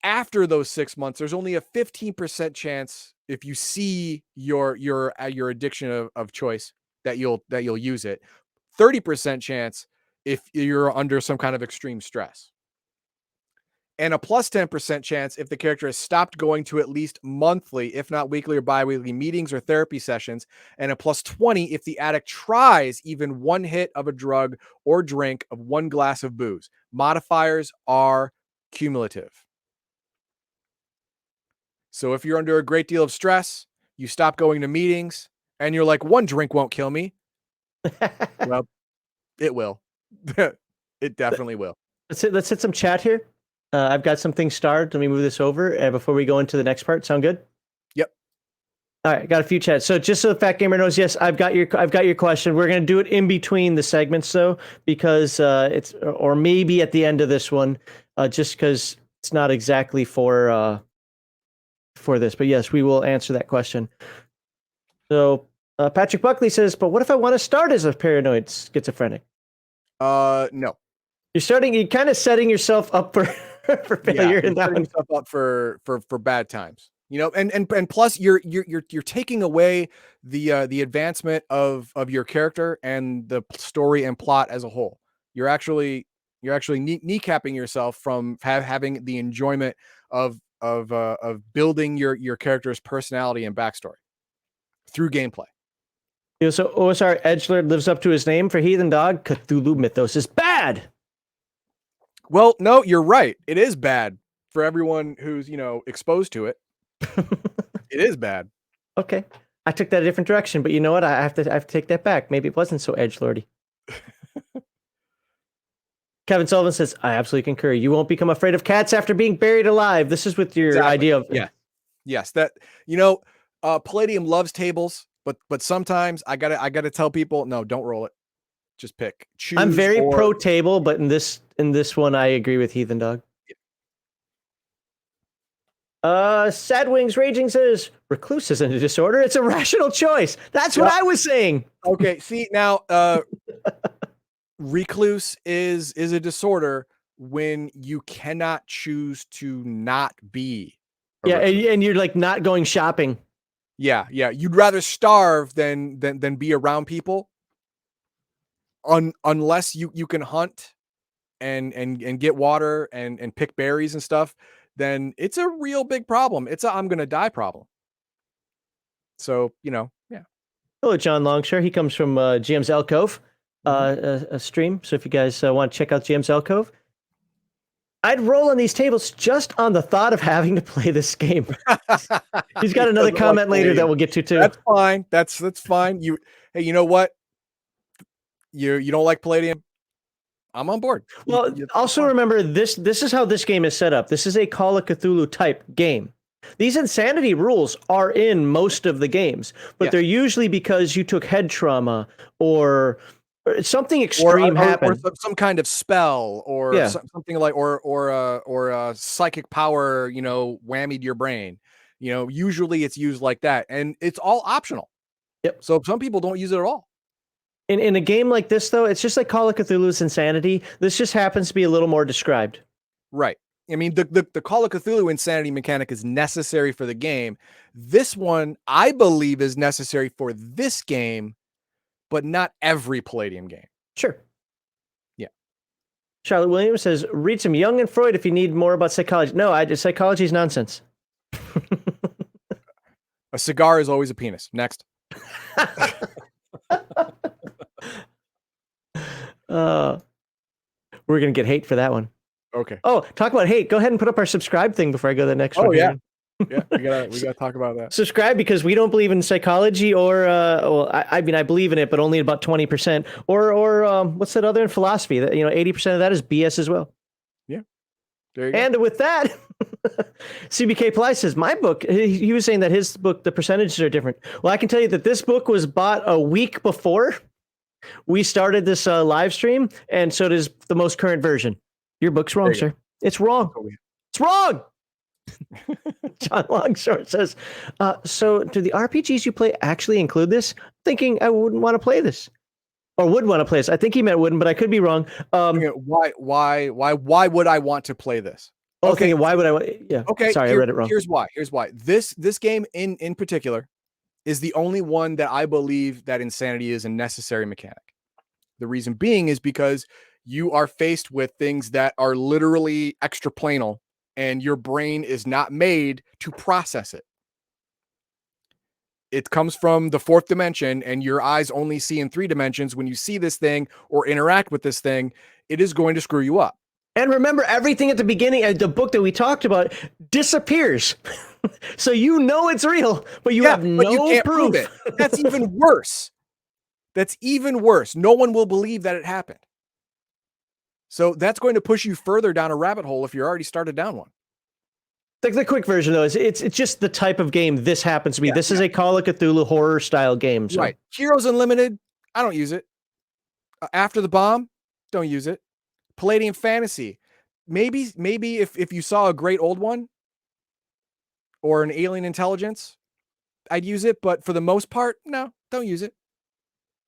S2: After those 6 months, there's only a 15% chance if you see your addiction of choice that you'll use it. 30% chance if you're under some kind of extreme stress. And a plus 10% chance if the character has stopped going to at least monthly, if not weekly or bi-weekly meetings or therapy sessions, and a plus 20 if the addict tries even one hit of a drug or drink of one glass of booze. Modifiers are cumulative. So if you're under a great deal of stress, you stop going to meetings, and you're like, one drink won't kill me. Well, it will. It definitely will.
S1: Let's hit some chat here. I've got some things starred. Let me move this over before we go into the next part. Sound good?
S2: Yep.
S1: All right, got a few chats. So just so the Fat Gamer knows, yes, I've got your question. We're gonna do it in between the segments though, because it's or maybe at the end of this one, just because it's not exactly for this. But yes, we will answer that question. So Patrick Buckley says, "But what if I want to start as a paranoid schizophrenic?"
S2: No.
S1: You're kind of setting yourself up for for failure in that
S2: setting
S1: one.
S2: yourself up for bad times. You know, and plus you're taking away the advancement of your character and the story and plot as a whole. You're actually kneecapping yourself from having the enjoyment of building your character's personality and backstory through gameplay.
S1: So OSR Edgelord lives up to his name for Heathen Dog. Cthulhu Mythos is bad.
S2: Well, no, you're right. It is bad for everyone who's, exposed to it. It is bad.
S1: Okay. I took that a different direction, but you know what? I have to take that back. Maybe it wasn't so edgelordy. Kevin Sullivan says, I absolutely concur. You won't become afraid of cats after being buried alive. This is with your idea of
S2: Yes, that Palladium loves tables, but sometimes I gotta tell people, no, don't roll it. Just pick. Choose.
S1: I'm very pro table, but in this one, I agree with Heathen Dog. Sad Wings Raging says recluse isn't a disorder; it's a rational choice. That's what I was saying.
S2: Okay, see now, recluse is a disorder when you cannot choose to not be.
S1: And you're like not going shopping.
S2: Yeah. You'd rather starve than be around people. Unless you can hunt and get water and pick berries and stuff, then it's a real big problem. It's a I'm gonna die problem. So, yeah.
S1: Hello, John Longshore. He comes from GM's Alcove a stream. So if you guys want to check out GM's Alcove, I'd roll on these tables just on the thought of having to play this game. He's got another comment later that we'll get to too.
S2: That's fine. That's fine. Hey, you know what? You don't like Palladium? I'm on board.
S1: Well, also remember this is how this game is set up. This is a Call of Cthulhu type game. These insanity rules are in most of the games, but they're usually because you took head trauma or something extreme happened,
S2: or some kind of spell, or something like, or a psychic power, whammied your brain. Usually it's used like that, and it's all optional.
S1: Yep.
S2: So some people don't use it at all.
S1: In a game like this, though, it's just like Call of Cthulhu's Insanity. This just happens to be a little more described.
S2: Right. I mean, the Call of Cthulhu Insanity mechanic is necessary for the game. This one, I believe, is necessary for this game, but not every Palladium game.
S1: Sure.
S2: Yeah.
S1: Charlotte Williams says, read some Jung and Freud if you need more about psychology. No, psychology is nonsense.
S2: A cigar is always a penis. Next.
S1: We're going to get hate for that one.
S2: Okay.
S1: Oh, talk about hate. Go ahead and put up our subscribe thing before I go to the next one.
S2: Oh, yeah. Yeah, we gotta talk about that.
S1: Subscribe, because we don't believe in psychology or I mean, I believe in it, but only about 20%. Or what's that other in philosophy? That 80% of that is BS as well.
S2: Yeah. There you
S1: go. With that, CBK Ply says, my book, he was saying that his book, the percentages are different. Well, I can tell you that this book was bought a week before we started this live stream, and so does the most current version. Your book's wrong, sir. It's wrong. It's wrong. John Longshore says, so do the RPGs you play actually include this? Thinking I wouldn't want to play this. Or would want to play this. I think he meant wouldn't, but I could be wrong.
S2: Why would I want to play this?
S1: Okay. Thinking, why would I want? Yeah.
S2: Okay.
S1: Sorry, I read it wrong.
S2: Here's why. This game in particular is the only one that I believe that insanity is a necessary mechanic. The reason being is because you are faced with things that are literally extraplanal, and your brain is not made to process it. It comes from the fourth dimension, and your eyes only see in 3 dimensions. When you see this thing or interact with this thing, it is going to screw you up.
S1: And remember, everything at the beginning of the book that we talked about disappears. So you know it's real, but you have no
S2: you can't
S1: proof.
S2: prove it. That's even worse. That's even worse. No one will believe that it happened. So that's going to push you further down a rabbit hole if you're already started down one.
S1: The quick version, though, is it's just the type of game this happens to be. This is a Call of Cthulhu horror style game. So.
S2: Right. Heroes Unlimited, I don't use it. After the Bomb, don't use it. Palladium Fantasy, maybe if you saw a great old one or an Alien Intelligence, I'd use it. But for the most part, no, don't use it.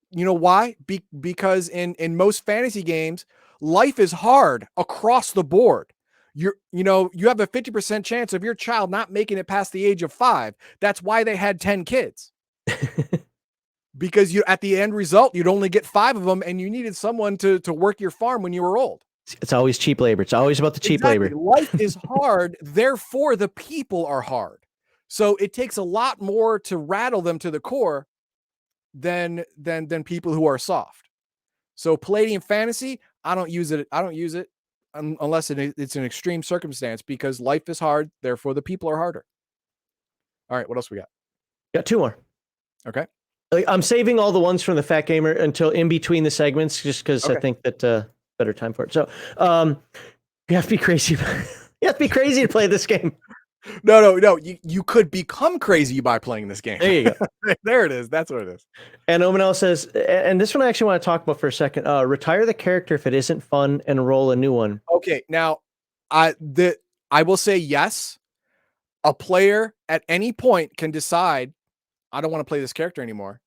S2: You know why? Because in most fantasy games, life is hard across the board. You have a 50% chance of your child not making it past the age of 5. That's why they had 10 kids. Because at the end result, you'd only get 5 of them, and you needed someone to work your farm when you were old.
S1: It's always cheap labor. It's always about the cheap labor.
S2: Life is hard, therefore the people are hard. So it takes a lot more to rattle them to the core than people who are soft. So Palladium Fantasy, I don't use it. Unless it's an extreme circumstance, because life is hard, therefore the people are harder. All right, what else we got?
S1: Got 2 more.
S2: Okay.
S1: I'm saving all the ones from the Fat Gamer until in between the segments, just because I think that better time for it. So you have to be crazy. You have to be crazy to play this game.
S2: No. You could become crazy by playing this game.
S1: There you go.
S2: There it is. That's what it is.
S1: And Omanel says, and this one I actually want to talk about for a second. Retire the character if it isn't fun and roll a new one.
S2: Okay, now I will say yes. A player at any point can decide, I don't want to play this character anymore.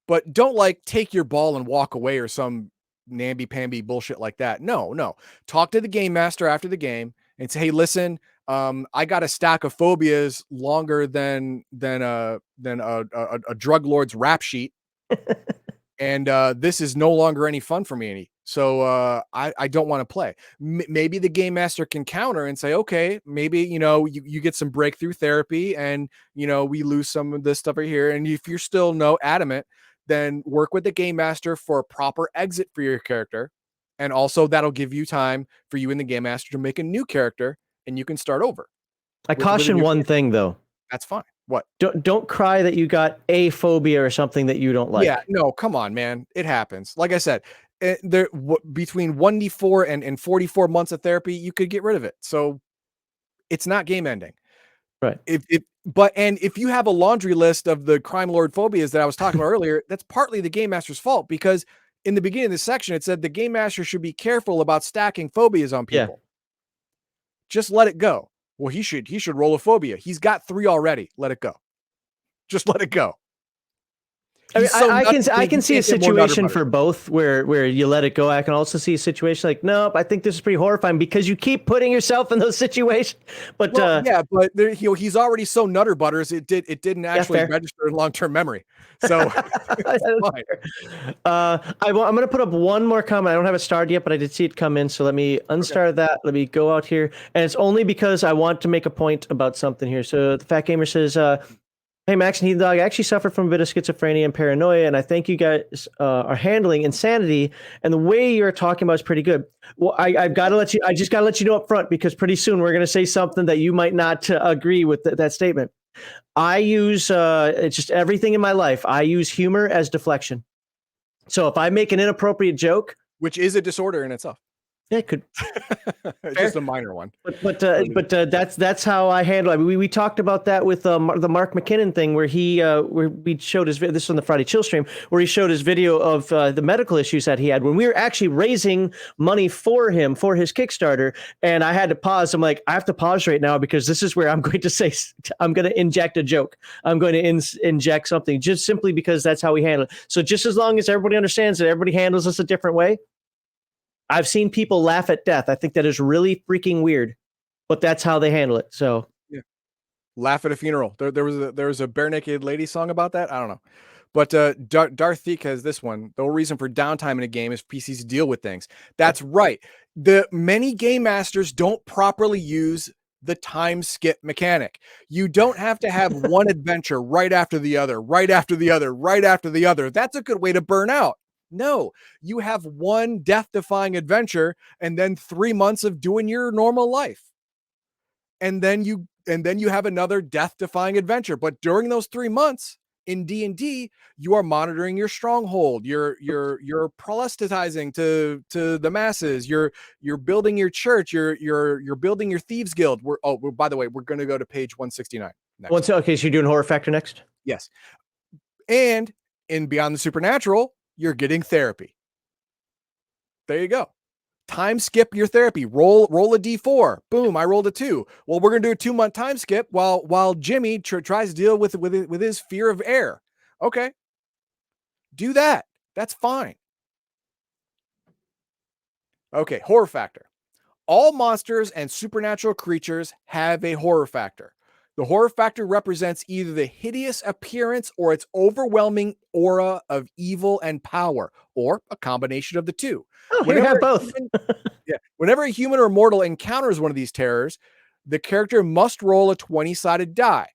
S2: But don't take your ball and walk away or some namby-pamby bullshit like that. No. Talk to the game master after the game and say, hey, listen, I got a stack of phobias longer than a drug lord's rap sheet. And this is no longer any fun for me. So I don't want to play. Maybe the game master can counter and say, okay, maybe, you get some breakthrough therapy and, we lose some of this stuff right here. And if you're still adamant, then work with the game master for a proper exit for your character. And also that'll give you time for you and the game master to make a new character, and you can start over.
S1: I caution one thing though.
S2: That's fine. What?
S1: Don't cry that you got a phobia or something that you don't like.
S2: Yeah, no, come on, man. It happens. Like I said, between 1d4 and 44 months of therapy, you could get rid of it. So it's not game ending.
S1: Right.
S2: If you have a laundry list of the crime lord phobias that I was talking about earlier, that's partly the game master's fault, because in the beginning of this section, it said the game master should be careful about stacking phobias on people. Yeah. Just let it go. Well, he should roll a phobia. He's got 3 already. Let it go. Just let it go.
S1: I mean, I can see a situation for both where you let it go. I can also see a situation like, nope, I think this is pretty horrifying because you keep putting yourself in those situations. But
S2: but he's already so nutter butters. It didn't actually register in long-term memory. So
S1: I'm going to put up one more comment. I don't have it started yet, but I did see it come in. So let me unstart that. Let me go out here. And it's only because I want to make a point about something here. So the Fat Gamer says, hey, Max and Heathen Dog, I actually suffer from a bit of schizophrenia and paranoia, and I think you guys are handling insanity, and the way you're talking about is pretty good. Well, I just got to let you know up front, because pretty soon we're going to say something that you might not agree with that statement. I use it's just everything in my life. I use humor as deflection. So if I make an inappropriate joke,
S2: which is a disorder in itself.
S1: Yeah, it could.
S2: Just a minor one.
S1: But that's how I handle it. I mean, we talked about that with the Mark McKinnon thing, where where we showed his this on the Friday Chill stream, where he showed his video of the medical issues that he had when we were actually raising money for him for his Kickstarter, and I had to pause. I'm like, I have to pause right now because this is where I'm going to say I'm going to inject a joke. I'm going to inject something just simply because that's how we handle it. So just as long as everybody understands that everybody handles this a different way. I've seen people laugh at death. I think that is really freaking weird, but that's how they handle it. So
S2: yeah, laugh at a funeral. There was a Bare Naked Lady song about that. I don't know, but Darth Theek has this one. The whole reason for downtime in a game is PCs deal with things. That's right. The many game masters don't properly use the time skip mechanic. You don't have to have one adventure right after the other, right after the other, right after the other. That's a good way to burn out. No, you have one death-defying adventure and then 3 months of doing your normal life. And then you have another death-defying adventure. But during those 3 months in D&D, you are monitoring your stronghold. You're proselytizing to the masses. You're building your church. You're building your thieves guild. By the way, we're going to go to page 169 next.
S1: Okay, so you're doing horror factor next?
S2: Yes. And in Beyond the Supernatural, you're getting therapy. There you go. Time skip your therapy. Roll a D4. Boom, I rolled a 2. Well, we're going to do a 2-month time skip while Jimmy tries to deal with his fear of air. Okay. Do that. That's fine. Okay, horror factor. All monsters and supernatural creatures have a horror factor. The horror factor represents either the hideous appearance or its overwhelming aura of evil and power, or a combination of the two.
S1: Oh, here you have both.
S2: Whenever a human or mortal encounters one of these terrors, the character must roll a 20-sided die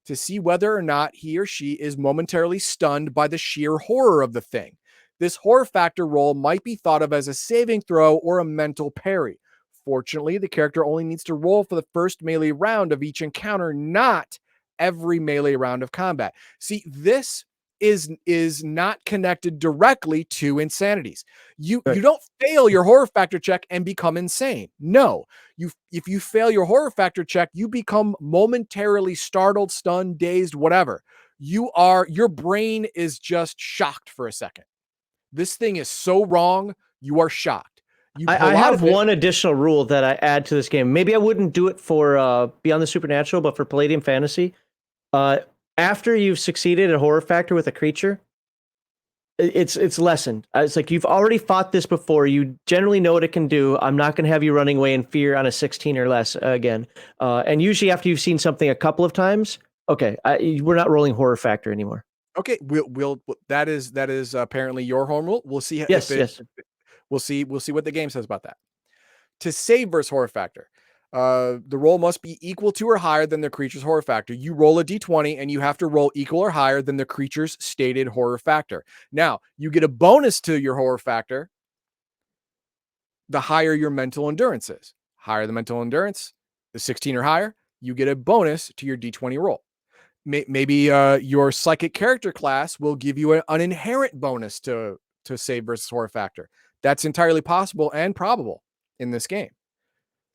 S2: to see whether or not he or she is momentarily stunned by the sheer horror of the thing. This horror factor roll might be thought of as a saving throw or a mental parry. Fortunately, the character only needs to roll for the first melee round of each encounter, not every melee round of combat. See, this is not connected directly to insanities. You don't fail your horror factor check and become insane. No, if you fail your horror factor check, you become momentarily startled, stunned, dazed, whatever. Your brain is just shocked for a second. This thing is so wrong, you are shocked.
S1: I have one additional rule that I add to this game. Maybe I wouldn't do it for Beyond the Supernatural, but for Palladium Fantasy, after you've succeeded at horror factor with a creature, it's lessened. It's like you've already fought this before. You generally know what it can do. I'm not going to have you running away in fear on a 16 or less again. And usually after you've seen something a couple of times, okay, we're not rolling horror factor anymore.
S2: Okay, we'll that is apparently your home rule. We'll see.
S1: Yes.
S2: We'll see what the game says about that. To save versus horror factor, the roll must be equal to or higher than the creature's horror factor. You roll a d20 and you have to roll equal or higher than the creature's stated horror factor. Now, you get a bonus to your horror factor the higher your mental endurance is. Higher the mental endurance, the 16 or higher, you get a bonus to your d20 roll. Maybe your psychic character class will give you an inherent bonus to save versus horror factor. That's entirely possible and probable in this game.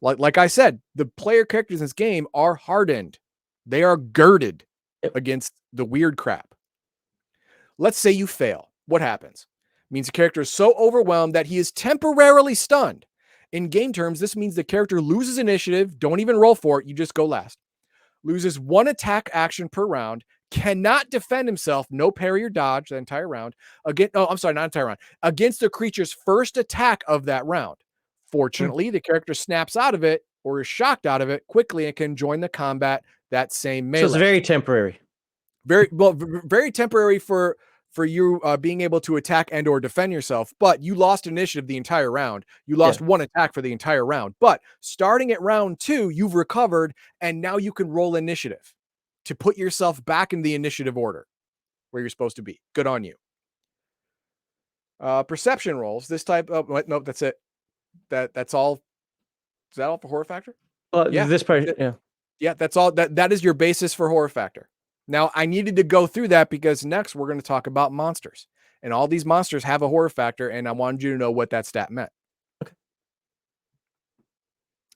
S2: Like I said, the player characters in this game are hardened. They are girded against the weird crap. Let's say you fail. What happens? It means the character is so overwhelmed that he is temporarily stunned. In game terms, this means the character loses initiative. Don't even roll for it. You just go last. Loses 1 attack action per round, cannot defend himself, no parry or dodge the entire round, against the creature's first attack of that round. Fortunately, the character snaps out of it or is shocked out of it quickly and can join the combat that same melee.
S1: So it's very temporary.
S2: Very temporary for you being able to attack and or defend yourself, but you lost initiative the entire round. You lost 1 attack for the entire round, but starting at round 2, you've recovered and now you can roll initiative to put yourself back in the initiative order where you're supposed to be. Good on you. Perception rolls. This type of nope, that's it. That's all. Is that all for horror factor?
S1: This part,
S2: yeah, that's all. That is your basis for horror factor. Now, I needed to go through that because next we're going to talk about monsters. And all these monsters have a horror factor, and I wanted you to know what that stat meant.
S1: Okay.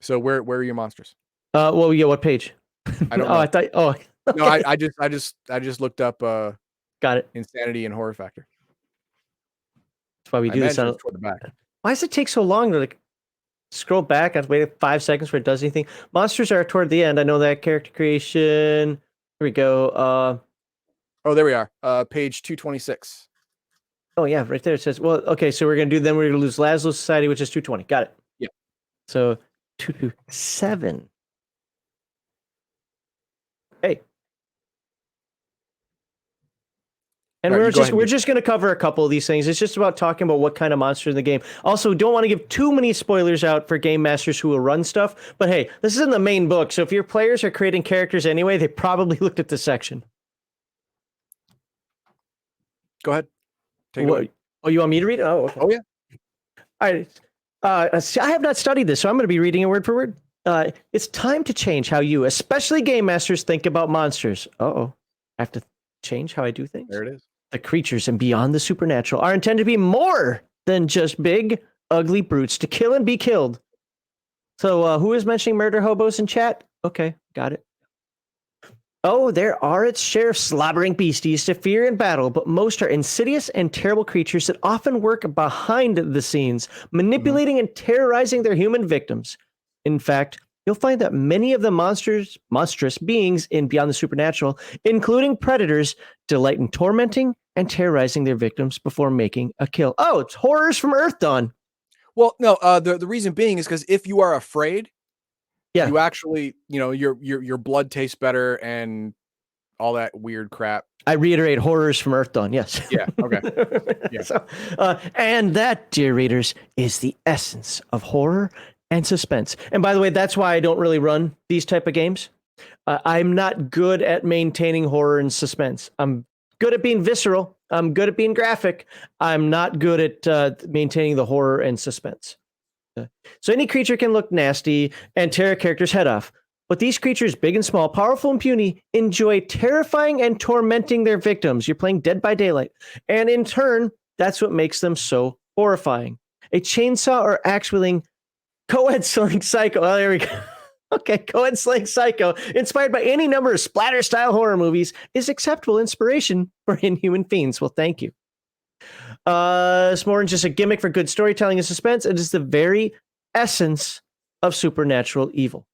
S2: So where are your monsters?
S1: Well, yeah, what page?
S2: I don't
S1: Oh,
S2: know.
S1: I thought. Oh,
S2: No,
S1: okay.
S2: I just looked up
S1: Got it.
S2: insanity and horror factor.
S1: That's why we
S2: I
S1: do this.
S2: imagine it's toward the back.
S1: Why does it take so long to like scroll back? I've waited 5 seconds before it does anything. Monsters are toward the end. I know that. Character creation. Here we go.
S2: Oh, there we are. Page 226.
S1: Oh yeah, right there it says. Well, okay, so we're gonna lose Laszlo Society, which is 220. Got it.
S2: Yeah.
S1: So 227. Hey. And
S2: All right,
S1: we're just going to cover a couple of these things. It's just about talking about what kind of monster in the game. Also, don't want to give too many spoilers out for game masters who will run stuff. But hey, this is in the main book, so if your players are creating characters anyway, they probably looked at this section.
S2: Go ahead. Take it away.
S1: Oh, you want me to read it? Oh, okay.
S2: Oh yeah.
S1: All right. See, I have not studied this, so I'm going to be reading it word for word. It's time to change how you, especially game masters, think about monsters. Uh-oh. I have to change how I do things?
S2: There it is.
S1: The creatures and beyond the supernatural are intended to be more than just big, ugly brutes to kill and be killed. So who is mentioning murder hobos in chat? Okay, got it. Oh, there are its share of slobbering beasties to fear in battle, but most are insidious and terrible creatures that often work behind the scenes, manipulating and terrorizing their human victims. In fact, you'll find that many of the monstrous beings in Beyond the Supernatural, including predators, delight in tormenting and terrorizing their victims before making a kill. Oh, it's horrors from Earth Dawn.
S2: Well, no, the reason being is because if you are afraid,
S1: yeah,
S2: you actually, your blood tastes better and all that weird crap.
S1: I reiterate, horrors from Earth Dawn. Yes.
S2: Yeah. Okay. Yeah.
S1: So, and that, dear readers, is the essence of horror and suspense. And by the way, that's why I don't really run these type of games. I'm not good at maintaining horror and suspense. I'm good at being visceral. I'm good at being graphic. I'm not good at maintaining the horror and suspense. So any creature can look nasty and tear a character's head off. But these creatures, big and small, powerful and puny, enjoy terrifying and tormenting their victims. You're playing Dead by Daylight. And in turn, that's what makes them so horrifying. A chainsaw or axe-wielding co-ed slaying psycho. Oh, there we go. Okay, co-ed slaying psycho, inspired by any number of splatter-style horror movies, is acceptable inspiration for inhuman fiends. Well, thank you. It's more than just a gimmick for good storytelling and suspense. It is the very essence of supernatural evil.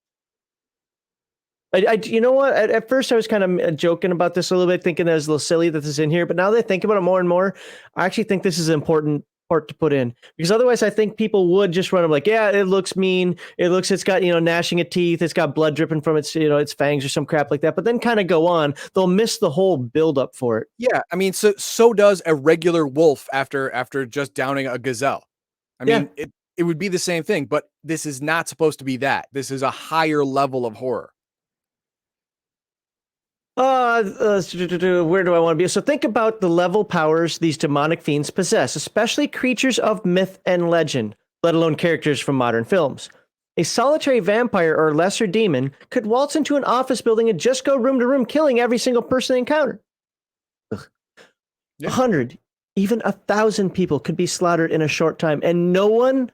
S1: You know what? At first, I was kind of joking about this a little bit, thinking that it was a little silly that this is in here. But now that I think about it more and more, I actually think this is an important part to put in, because otherwise, I think people would just run them like, yeah, it looks mean. It's got gnashing of teeth. It's got blood dripping from its its fangs or some crap like that. But then kind of go on. They'll miss the whole build up for it.
S2: Yeah, I mean, so does a regular wolf after just downing a gazelle. I mean, it would be the same thing, but this is not supposed to be that. This is a higher level of horror.
S1: Where do I want to be? So think about the level powers these demonic fiends possess, especially creatures of myth and legend, let alone characters from modern films. A solitary vampire or lesser demon could waltz into an office building and just go room to room, killing every single person they encounter. 100, even 1,000 people could be slaughtered in a short time, and no one,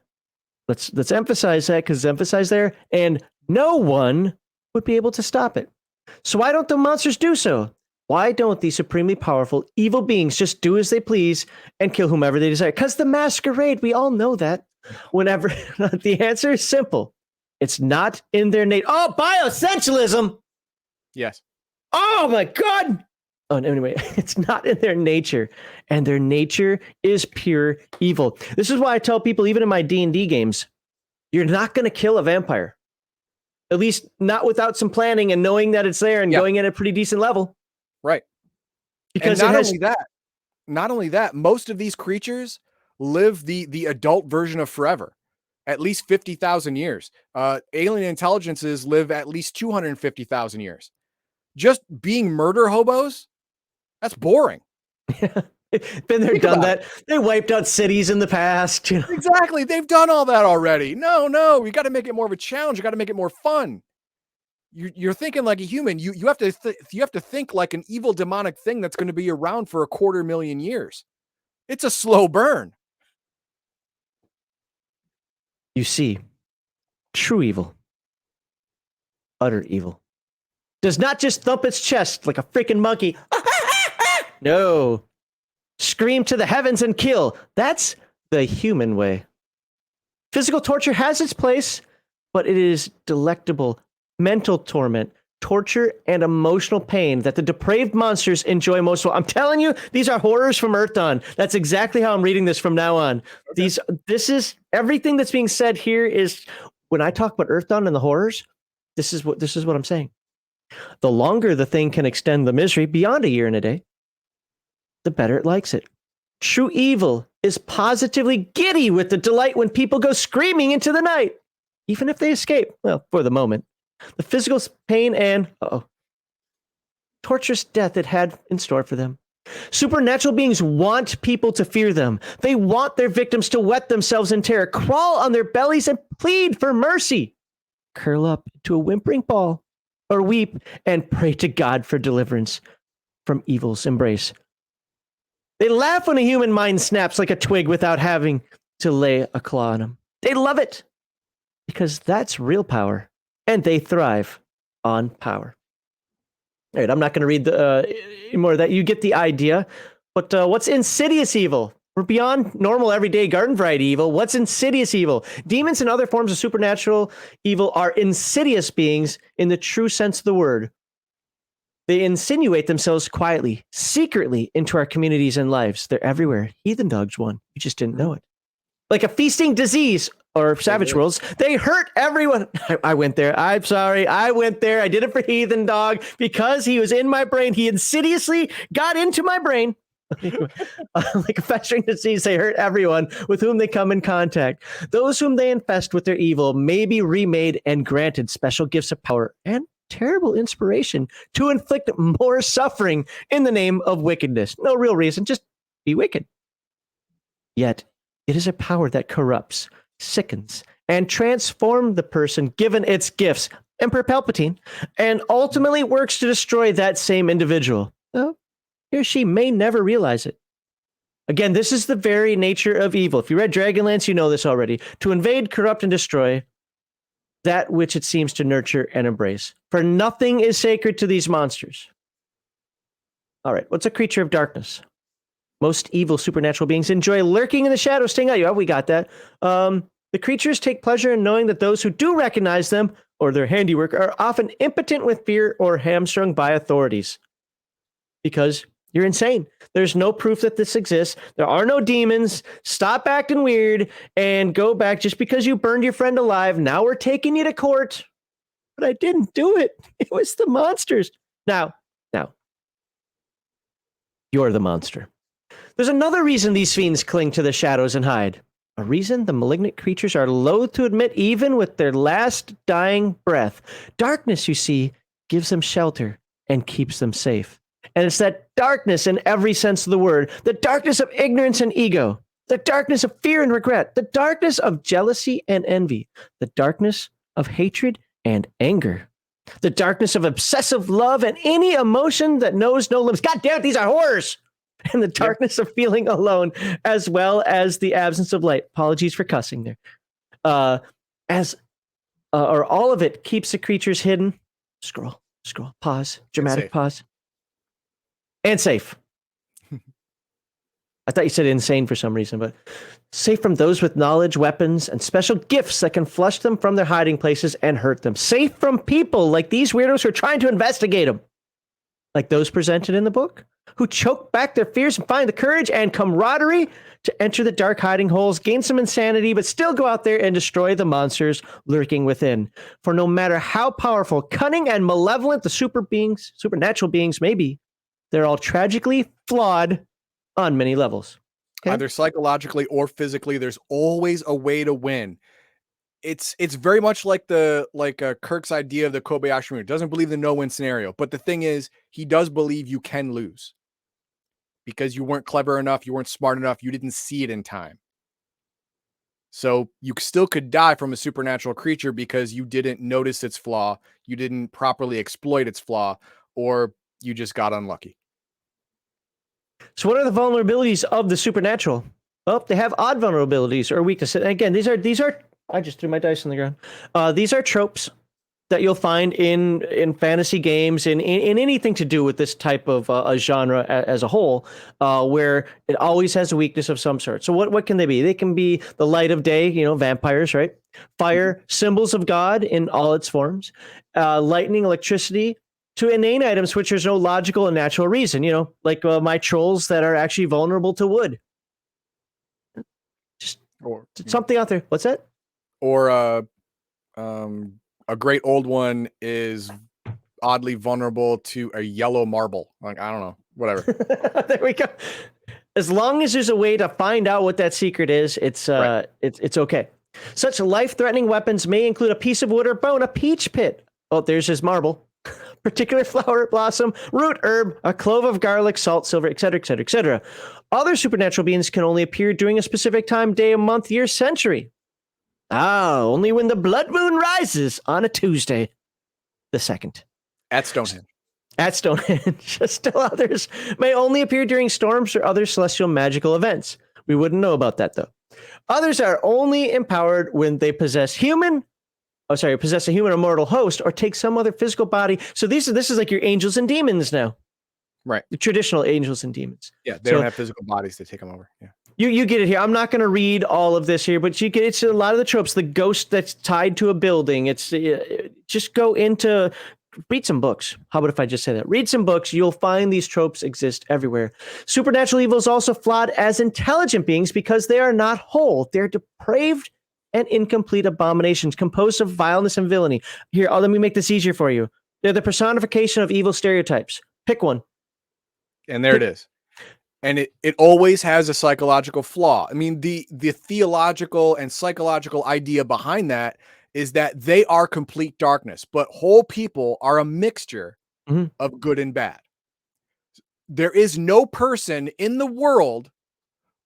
S1: let's emphasize that, because emphasize there, and no one would be able to stop it. So why don't the monsters do so? Why don't these supremely powerful evil beings just do as they please and kill whomever they desire? Because the masquerade, we all know that. Whenever the answer is simple, it's not in their nature. Oh, bioessentialism.
S2: Yes.
S1: Oh my God. Oh, anyway, it's not in their nature, and their nature is pure evil. This is why I tell people, even in my D&D games, you're not going to kill a vampire. At least not without some planning and knowing that it's there and going at a pretty decent level.
S2: Right.
S1: Because
S2: and not only that, most of these creatures live the adult version of forever, at least 50,000 years. Alien intelligences live at least 250,000 years. Just being murder hobos, that's boring.
S1: Been there, done that. They wiped out cities in the past.
S2: Exactly. They've done all that already. No, we got to make it more of a challenge. You got to make it more fun. You're thinking like a human. You have to think like an evil demonic thing that's going to be around for 250,000 years. It's a slow burn.
S1: You see, true evil utter evil. Does not just thump its chest like a freaking monkey. No. Scream to the heavens and kill. That's the human way. Physical torture has its place, but it is delectable mental torment, torture, and emotional pain that the depraved monsters enjoy most of all. I'm telling you, these are horrors from Earth Dawn. That's exactly how I'm reading this from now on. Okay. This is everything that's being said here is when I talk about Earth Dawn and the horrors, this is what I'm saying. The longer the thing can extend the misery beyond a year and a day, the better it likes it. True evil is positively giddy with the delight when people go screaming into the night, even if they escape, well, for the moment. The physical pain and torturous death it had in store for them. Supernatural beings want people to fear them. They want their victims to wet themselves in terror, crawl on their bellies, and plead for mercy. Curl up into a whimpering ball, or weep and pray to God for deliverance from evil's embrace. They laugh when a human mind snaps like a twig without having to lay a claw on them. They love it because that's real power, and they thrive on power. All right, I'm not going to read more of that. You get the idea. But what's insidious evil? We're beyond normal, everyday, garden variety evil. What's insidious evil? Demons and other forms of supernatural evil are insidious beings in the true sense of the word. They insinuate themselves quietly, secretly into our communities and lives. They're everywhere. Heathen Dog's one. You just didn't know it. Like a feasting disease or Savage Worlds, they hurt everyone. I went there. I'm sorry. I went there. I did it for Heathen Dog because he was in my brain. He insidiously got into my brain. Like a festering disease, they hurt everyone with whom they come in contact. Those whom they infest with their evil may be remade and granted special gifts of power and terrible inspiration to inflict more suffering in the name of wickedness. No real reason, just be wicked. Yet, it is a power that corrupts, sickens, and transforms the person given its gifts, Emperor Palpatine, and ultimately works to destroy that same individual. Well, he or she may never realize it. Again, this is the very nature of evil. If you read Dragonlance, you know this already. To invade, corrupt, and destroy that which it seems to nurture and embrace. For nothing is sacred to these monsters. All right, what's a creature of darkness? Most evil supernatural beings enjoy lurking in the shadows, staying out. Oh, we got that. The creatures take pleasure in knowing that those who do recognize them or their handiwork are often impotent with fear or hamstrung by authorities. Because you're insane. There's no proof that this exists. There are no demons. Stop acting weird and go back just because you burned your friend alive. Now we're taking you to court. But I didn't do it. It was the monsters. Now, you're the monster. There's another reason these fiends cling to the shadows and hide. A reason the malignant creatures are loath to admit even with their last dying breath. Darkness, you see, gives them shelter and keeps them safe. And it's that darkness in every sense of the word, the darkness of ignorance and ego, the darkness of fear and regret, the darkness of jealousy and envy, the darkness of hatred and anger, the darkness of obsessive love and any emotion that knows no limits. God damn it, these are horrors! And the darkness of feeling alone, as well as the absence of light. Apologies for cussing there. Or all of it keeps the creatures hidden. Scroll, pause, dramatic pause. And safe. I thought you said insane for some reason, but safe from those with knowledge, weapons, and special gifts that can flush them from their hiding places and hurt them. Safe from people like these weirdos who are trying to investigate them. Like those presented in the book, who choke back their fears and find the courage and camaraderie to enter the dark hiding holes, gain some insanity, but still go out there and destroy the monsters lurking within. For no matter how powerful, cunning, and malevolent the supernatural beings may be, they're all tragically flawed on many levels. Okay?
S2: Either psychologically or physically, there's always a way to win. It's very much like Kirk's idea of the Kobayashi Maru. Doesn't believe the no-win scenario, but the thing is, he does believe you can lose because you weren't clever enough, you weren't smart enough, you didn't see it in time. So you still could die from a supernatural creature because you didn't notice its flaw, you didn't properly exploit its flaw, or you just got unlucky.
S1: So what are the vulnerabilities of the supernatural? Well, they have odd vulnerabilities or weaknesses. And again, these are I just threw my dice on the ground. These are tropes that you'll find in fantasy games, in anything to do with this type of a genre as a whole, where it always has a weakness of some sort. So what can they be? They can be the light of day, vampires, right? Fire, symbols of God in all its forms, lightning, electricity, to inane items which there's no logical and natural reason, like my trolls that are actually vulnerable to wood. Just
S2: Or
S1: something out there. What's that?
S2: Or a great old one is oddly vulnerable to a yellow marble. Like, I don't know, whatever.
S1: There we go. As long as there's a way to find out what that secret is, it's
S2: Right.
S1: it's okay. Such life-threatening weapons may include a piece of wood or bone, a peach pit. Oh, there's his marble. Particular flower, blossom, root, herb, a clove of garlic, salt, silver, etc., etc., etc. Other supernatural beings can only appear during a specific time, day, month, year, century. Only when the blood moon rises on a Tuesday, the 2nd.
S2: At Stonehenge.
S1: At Stonehenge. Still others may only appear during storms or other celestial magical events. We wouldn't know about that, though. Others are only empowered when they possess a human or mortal host, or take some other physical body. So this is like your angels and demons now.
S2: Right.
S1: The traditional angels and demons.
S2: Yeah, they don't have physical bodies to take them over. Yeah.
S1: You get it here. I'm not going to read all of this here, but you get it's a lot of the tropes. The ghost that's tied to a building. It's just go into read some books. How about if I just say that? Read some books. You'll find these tropes exist everywhere. Supernatural evil is also flawed as intelligent beings because they are not whole. They're depraved and incomplete abominations composed of vileness and villainy. Here, let me make this easier for you. They're the personification of evil stereotypes. Pick one.
S2: And there it is. And it always has a psychological flaw. I mean, the theological and psychological idea behind that is that they are complete darkness, but whole people are a mixture of good and bad. There is no person in the world,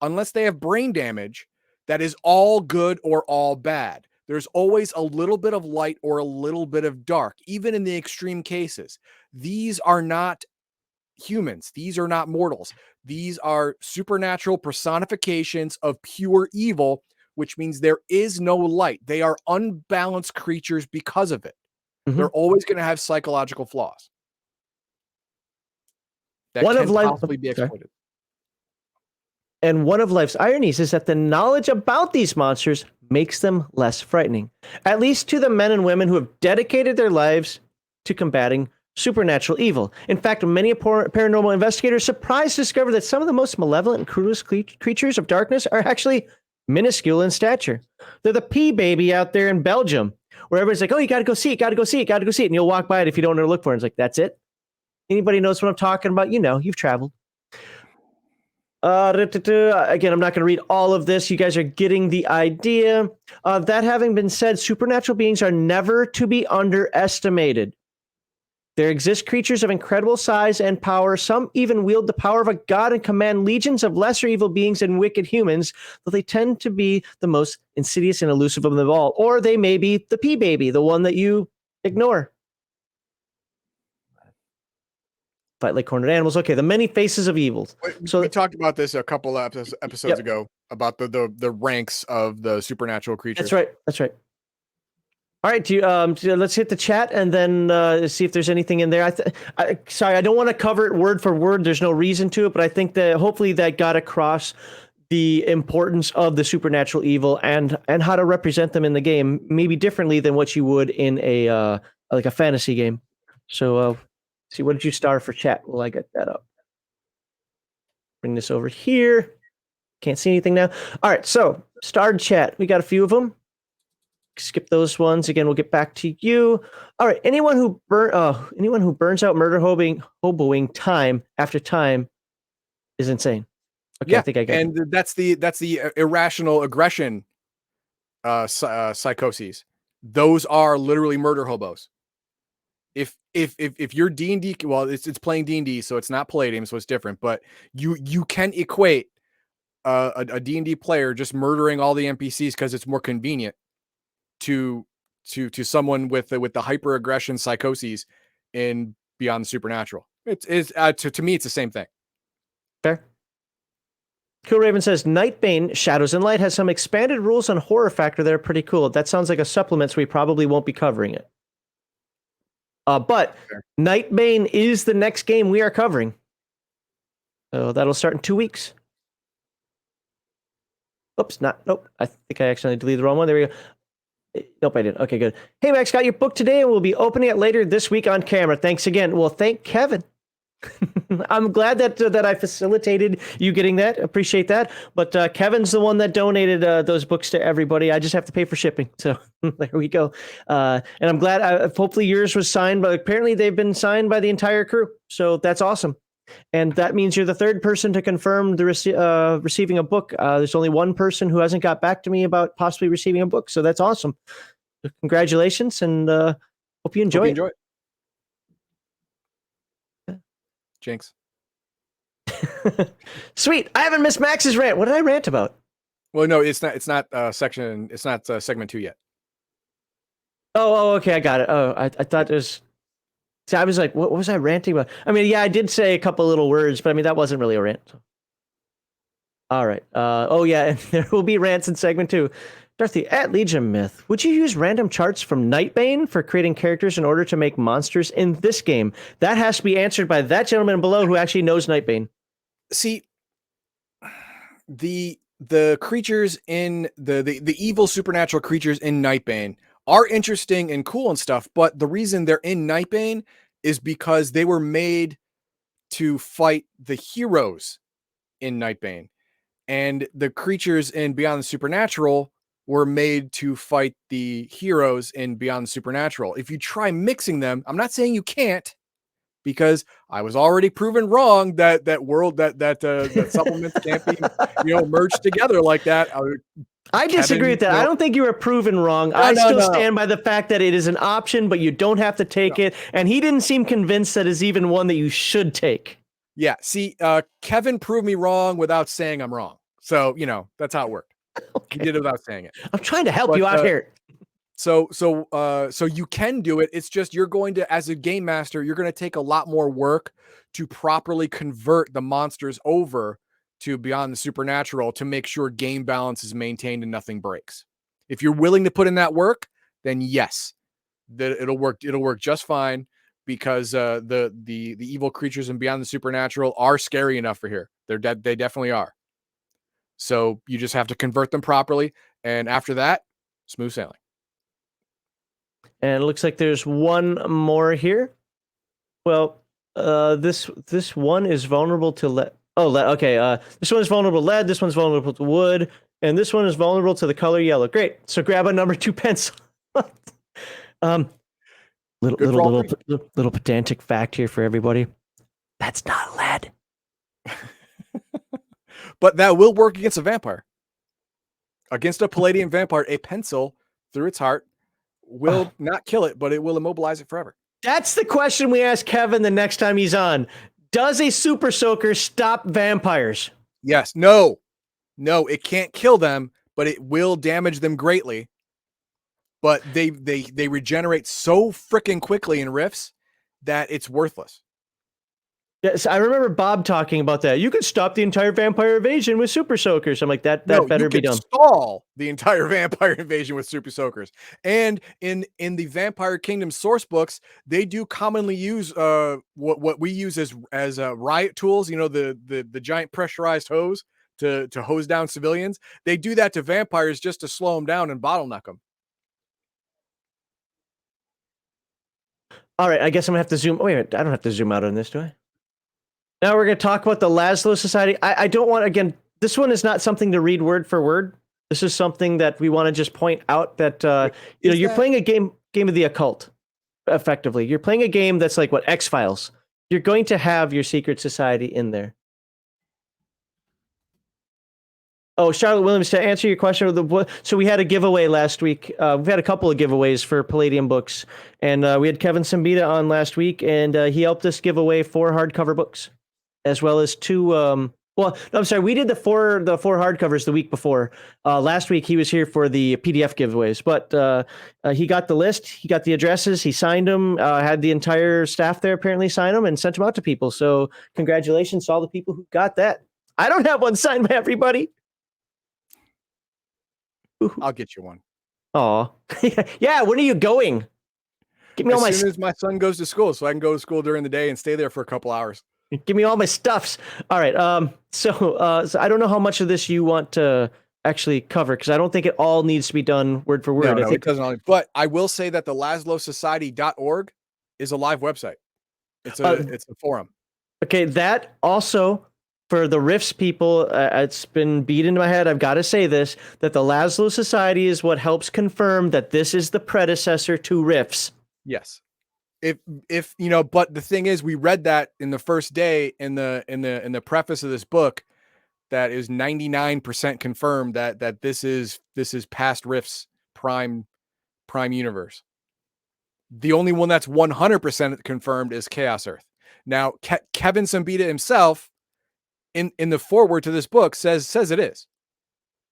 S2: unless they have brain damage, that is all good or all bad. There's always a little bit of light or a little bit of dark, even in the extreme cases. These are not humans. These are not mortals. These are supernatural personifications of pure evil, which means there is no light. They are unbalanced creatures because of it. They're always going to have psychological flaws that can possibly be exploited.
S1: And one of life's ironies is that the knowledge about these monsters makes them less frightening, at least to the men and women who have dedicated their lives to combating supernatural evil. In fact, many paranormal investigators are surprised to discover that some of the most malevolent and cruelest creatures of darkness are actually minuscule in stature. They're the pea baby out there in Belgium, where everybody's like, oh, you got to go see it, got to go see it, got to go see it. And you'll walk by it if you don't know to look for it. It's like, that's it. Anybody knows what I'm talking about? You've traveled. Again, I'm not going to read all of this. You guys are getting the idea. That having been said, supernatural beings are never to be underestimated. There exist creatures of incredible size and power. Some even wield the power of a god and command legions of lesser evil beings and wicked humans, though they tend to be the most insidious and elusive of them all. Or they may be the pea baby, the one that you ignore. Fight like cornered animals. Okay, the many faces of evil.
S2: So we talked about this a couple episodes ago about the ranks of the supernatural creatures.
S1: That's right. All right, let's hit the chat and then see if there's anything in there. Sorry, I don't want to cover it word for word. There's no reason to it, but I think that hopefully that got across the importance of the supernatural evil and how to represent them in the game, maybe differently than what you would in a like a fantasy game. So, see, what did you star for chat? Well, I get that up. Bring this over here. Can't see anything now. All right, so starred chat. We got a few of them. Skip those ones. Again, we'll get back to you. All right. Anyone who burns out murder hoboing time after time is insane. Okay, yeah, I think I got
S2: it. And that's the irrational aggression psychoses. Those are literally murder hobos. If you're D&D, well, it's playing D&D, so it's not Palladium, so it's different. But you can equate a D&D player just murdering all the NPCs because it's more convenient to someone with the hyper aggression psychoses in Beyond the Supernatural. To me, it's the same thing.
S1: Fair. Cool Raven says Nightbane Shadows and Light has some expanded rules on horror factor that are pretty cool. That sounds like a supplement, so we probably won't be covering it. But
S2: Fair.
S1: Nightbane is the next game we are covering. So that'll start in 2 weeks. Oops, nope. I think I accidentally deleted the wrong one. There we go. Nope, I didn't. Okay, good. Hey, Max, got your book today, and we'll be opening it later this week on camera. Thanks again. Well, thank Kevin. I'm glad that I facilitated you getting that. Appreciate that. But Kevin's the one that donated those books to everybody. I just have to pay for shipping. So there we go. And I'm glad. Hopefully yours was signed, but apparently they've been signed by the entire crew. So that's awesome. And that means you're the third person to confirm the receiving a book. There's only one person who hasn't got back to me about possibly receiving a book. So that's awesome. Congratulations, and hope you enjoy it.
S2: Jinx.
S1: Sweet. I haven't missed Max's rant. What did I rant about?
S2: Well, no, it's not segment 2 yet.
S1: Oh, okay. I got it. Oh, I thought it was. See, I was like, what was I ranting about? I mean, yeah, I did say a couple little words, but I mean, that wasn't really a rant. So. All right. Oh, yeah, and there will be rants in segment 2. Dorothy, at Legion Myth, would you use random charts from Nightbane for creating characters in order to make monsters in this game? That has to be answered by that gentleman below who actually knows Nightbane.
S2: See, the creatures in the evil supernatural creatures in Nightbane are interesting and cool and stuff, but the reason they're in Nightbane is because they were made to fight the heroes in Nightbane. And the creatures in Beyond the Supernatural were made to fight the heroes in Beyond the Supernatural. If you try mixing them, I'm not saying you can't, because I was already proven wrong that supplements can't be merged together like that.
S1: I disagree with that. I don't think you were proven wrong. I still stand by the fact that it is an option, but you don't have to take it. And he didn't seem convinced that is even one that you should take.
S2: Yeah. See, Kevin proved me wrong without saying I'm wrong. So, that's how it worked. Okay. He did it without saying it.
S1: I'm trying to help you out here.
S2: So you can do it. It's just you're going to, as a game master, you're going to take a lot more work to properly convert the monsters over to Beyond the Supernatural to make sure game balance is maintained and nothing breaks. If you're willing to put in that work, then yes, it'll work. It'll work just fine, because the evil creatures in Beyond the Supernatural are scary enough for here. They definitely are. So you just have to convert them properly, and after that, smooth sailing.
S1: And it looks like there's one more here. Well, this one is vulnerable to lead. Oh, lead. Okay. This one is vulnerable to lead. This one's vulnerable to wood, and this one is vulnerable to the color yellow. Great. So grab a number 2 pencil. Little pedantic fact here for everybody. That's not lead.
S2: But that will work against a vampire. Against a Palladium vampire, a pencil through its heart will not kill it, but it will immobilize it forever.
S1: That's the question we ask Kevin the next time he's on. Does a super soaker stop vampires?
S2: Yes. No, it can't kill them, but it will damage them greatly. But they regenerate so freaking quickly in rifts that it's worthless.
S1: Yes, I remember Bob talking about that. You could stop the entire vampire invasion with super soakers. I'm like, that better be done.
S2: Stall the entire vampire invasion with super soakers. And in the Vampire Kingdom source books, they do commonly use what we use as riot tools. The giant pressurized hose to hose down civilians. They do that to vampires just to slow them down and bottleneck them.
S1: All right, I guess I'm gonna have to zoom. Wait a minute, I don't have to zoom out on this, do I? Now we're going to talk about the Laszlo Society. I don't want, again, this one is not something to read word for word. This is something that we want to just point out that, you're playing a game of the occult, effectively. You're playing a game that's like, what, X-Files. You're going to have your secret society in there. Oh, Charlotte Williams, to answer your question, so we had a giveaway last week. We've had a couple of giveaways for Palladium books. And we had Kevin Simbita on last week, and he helped us give away 4 hardcover books, as well as 2. We did the four hardcovers the week before. Last week he was here for the PDF giveaways, but he got the list, he got the addresses, he signed them, had the entire staff there apparently sign them and sent them out to people. So congratulations to all the people who got that. I don't have one signed by everybody.
S2: I'll get you one.
S1: Aw. Yeah, when are you going? Give me all my
S2: As soon as my son goes to school, so I can go to school during the day and stay there for a couple hours.
S1: Give me all my stuffs. All right. So I don't know how much of this you want to actually cover, because I don't think it all needs to be done word for word.
S2: No,
S1: I think
S2: it doesn't. But I will say that the Laszlo Society.org is a live website. It's a forum.
S1: Okay, that also, for the Rifts people, it's been beat into my head. I've got to say this, that the Laszlo Society is what helps confirm that this is the predecessor to Rifts.
S2: Yes. If you know, but the thing is, we read that in the first day in the preface of this book, that is 99% confirmed that this is past Rifts prime universe. The only one that's 100% confirmed is Chaos Earth. Now, Kevin Siembita himself in the foreword to this book says it is,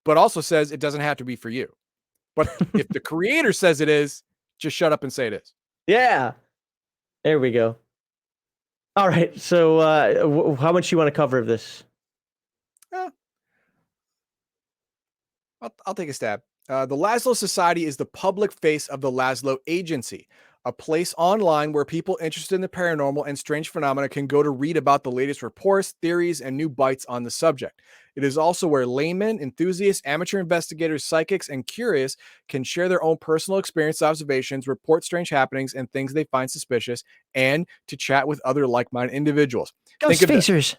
S2: but also says it doesn't have to be for you. But if the creator says it is, just shut up and say it is.
S1: Yeah. There we go. All right. So how much you want to cover of this?
S2: I'll take a stab. The Laszlo Society is the public face of the Laszlo Agency, a place online where people interested in the paranormal and strange phenomena can go to read about the latest reports, theories, and new bites on the subject. It is also where laymen, enthusiasts, amateur investigators, psychics, and curious can share their own personal experience, observations, report strange happenings, and things they find suspicious, and to chat with other like-minded individuals.
S1: Ghost facers.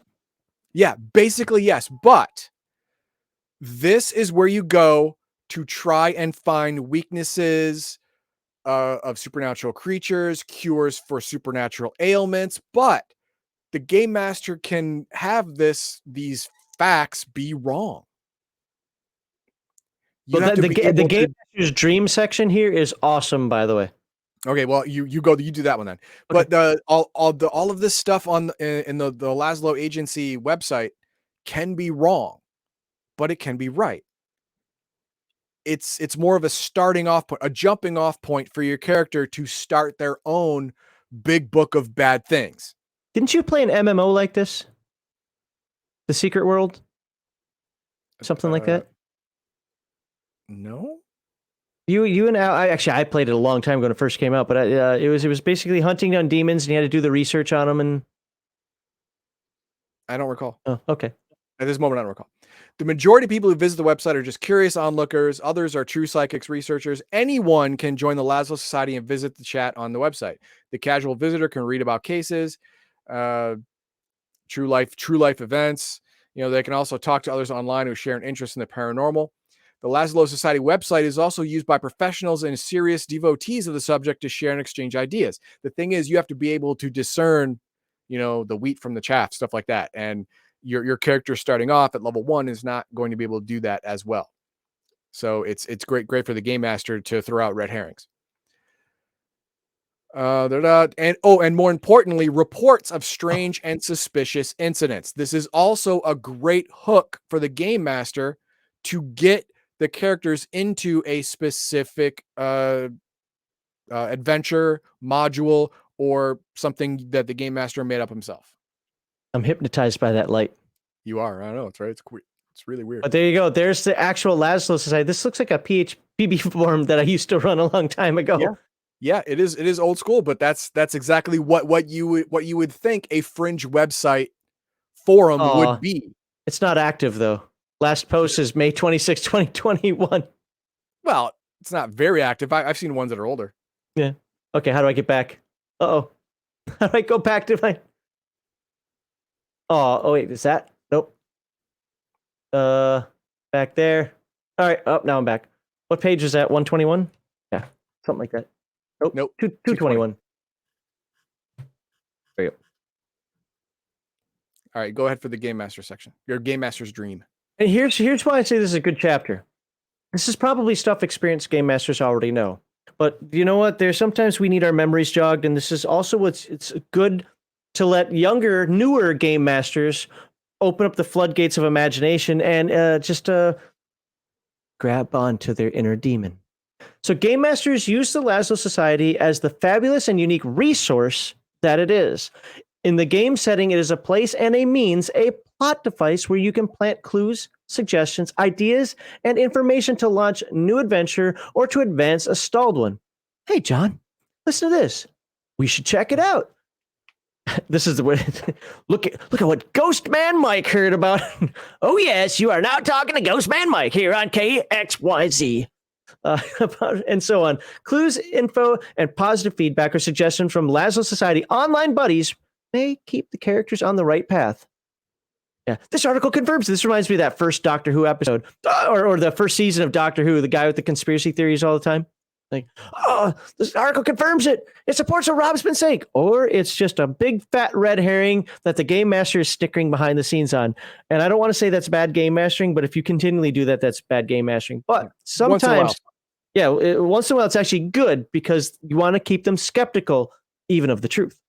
S2: Yeah, basically, yes. But this is where you go to try and find weaknesses of supernatural creatures, cures for supernatural ailments, but the game master can have these facts be wrong.
S1: But the game master's dream section here is awesome, by the way.
S2: Okay, well, you do that one then. Okay. But all of this stuff in the Laszlo Agency website can be wrong, but it can be right. It's more of a starting off point, a jumping off point for your character to start their own big book of bad things.
S1: Didn't you play an MMO like this? The Secret World? Something like that?
S2: No.
S1: You and Al, I played it a long time ago when it first came out, but it was basically hunting down demons, and you had to do the research on them. And
S2: I don't recall.
S1: Oh, okay.
S2: At this moment, I don't recall. The majority of people who visit the website are just curious onlookers. Others are true psychics, researchers. Anyone can join the Laszlo Society and visit the chat on the website. The casual visitor can read about cases, true life events. You know, they can also talk to others online who share an interest in the paranormal. The Laszlo Society website is also used by professionals and serious devotees of the subject to share and exchange ideas. The thing is, you have to be able to discern, you know, the wheat from the chaff, stuff like that. And your character starting off at level 1 is not going to be able to do that as well. So it's great for the game master to throw out red herrings. And more importantly, reports of strange and suspicious incidents. This is also a great hook for the game master to get the characters into a specific adventure module or something that the game master made up himself.
S1: I'm hypnotized by that light.
S2: You are. I know. It's right. It's really weird.
S1: But there you go. There's the actual Laszlo Society. This looks like a PHPB forum that I used to run a long time ago.
S2: Yeah, it is. It is old school, but that's exactly what you would think a fringe website forum would be.
S1: It's not active though. Last post is May 26, 2021.
S2: Well, it's not very active. I've seen ones that are older.
S1: Yeah. Okay. How do I get back? Uh-oh. How do I go back to my... Oh, wait, is that? Nope. Back there. All right. Oh, now I'm back. What page is that? 121? Yeah, something like that. Nope. 221. There you go.
S2: All right, go ahead for the game master section. Your game master's dream.
S1: And here's why I say this is a good chapter. This is probably stuff experienced game masters already know. But you know what? There's sometimes we need our memories jogged, and this is also it's good to let younger, newer game masters open up the floodgates of imagination and just grab onto their inner demon. So game masters use the Laszlo Society as the fabulous and unique resource that it is. In the game setting, it is a place and a means, a plot device where you can plant clues, suggestions, ideas, and information to launch new adventure or to advance a stalled one. Hey, John, listen to this. We should check it out. This is the way. Look at what Ghost Man Mike heard about. Oh yes, you are now talking to Ghost Man Mike here on KXYZ. And so on. Clues, info, and positive feedback or suggestions from Laszlo Society online buddies may keep the characters on the right path. Yeah, this article confirms. This reminds me of that first Doctor Who episode, or the first season of Doctor Who, the guy with the conspiracy theories all the time. Like, oh, this article confirms it. It supports what Rob's been saying. Or it's just a big fat red herring that the game master is snickering behind the scenes on. And I don't want to say that's bad game mastering, but if you continually do that, that's bad game mastering. But sometimes, once in a while, it's actually good because you want to keep them skeptical even of the truth.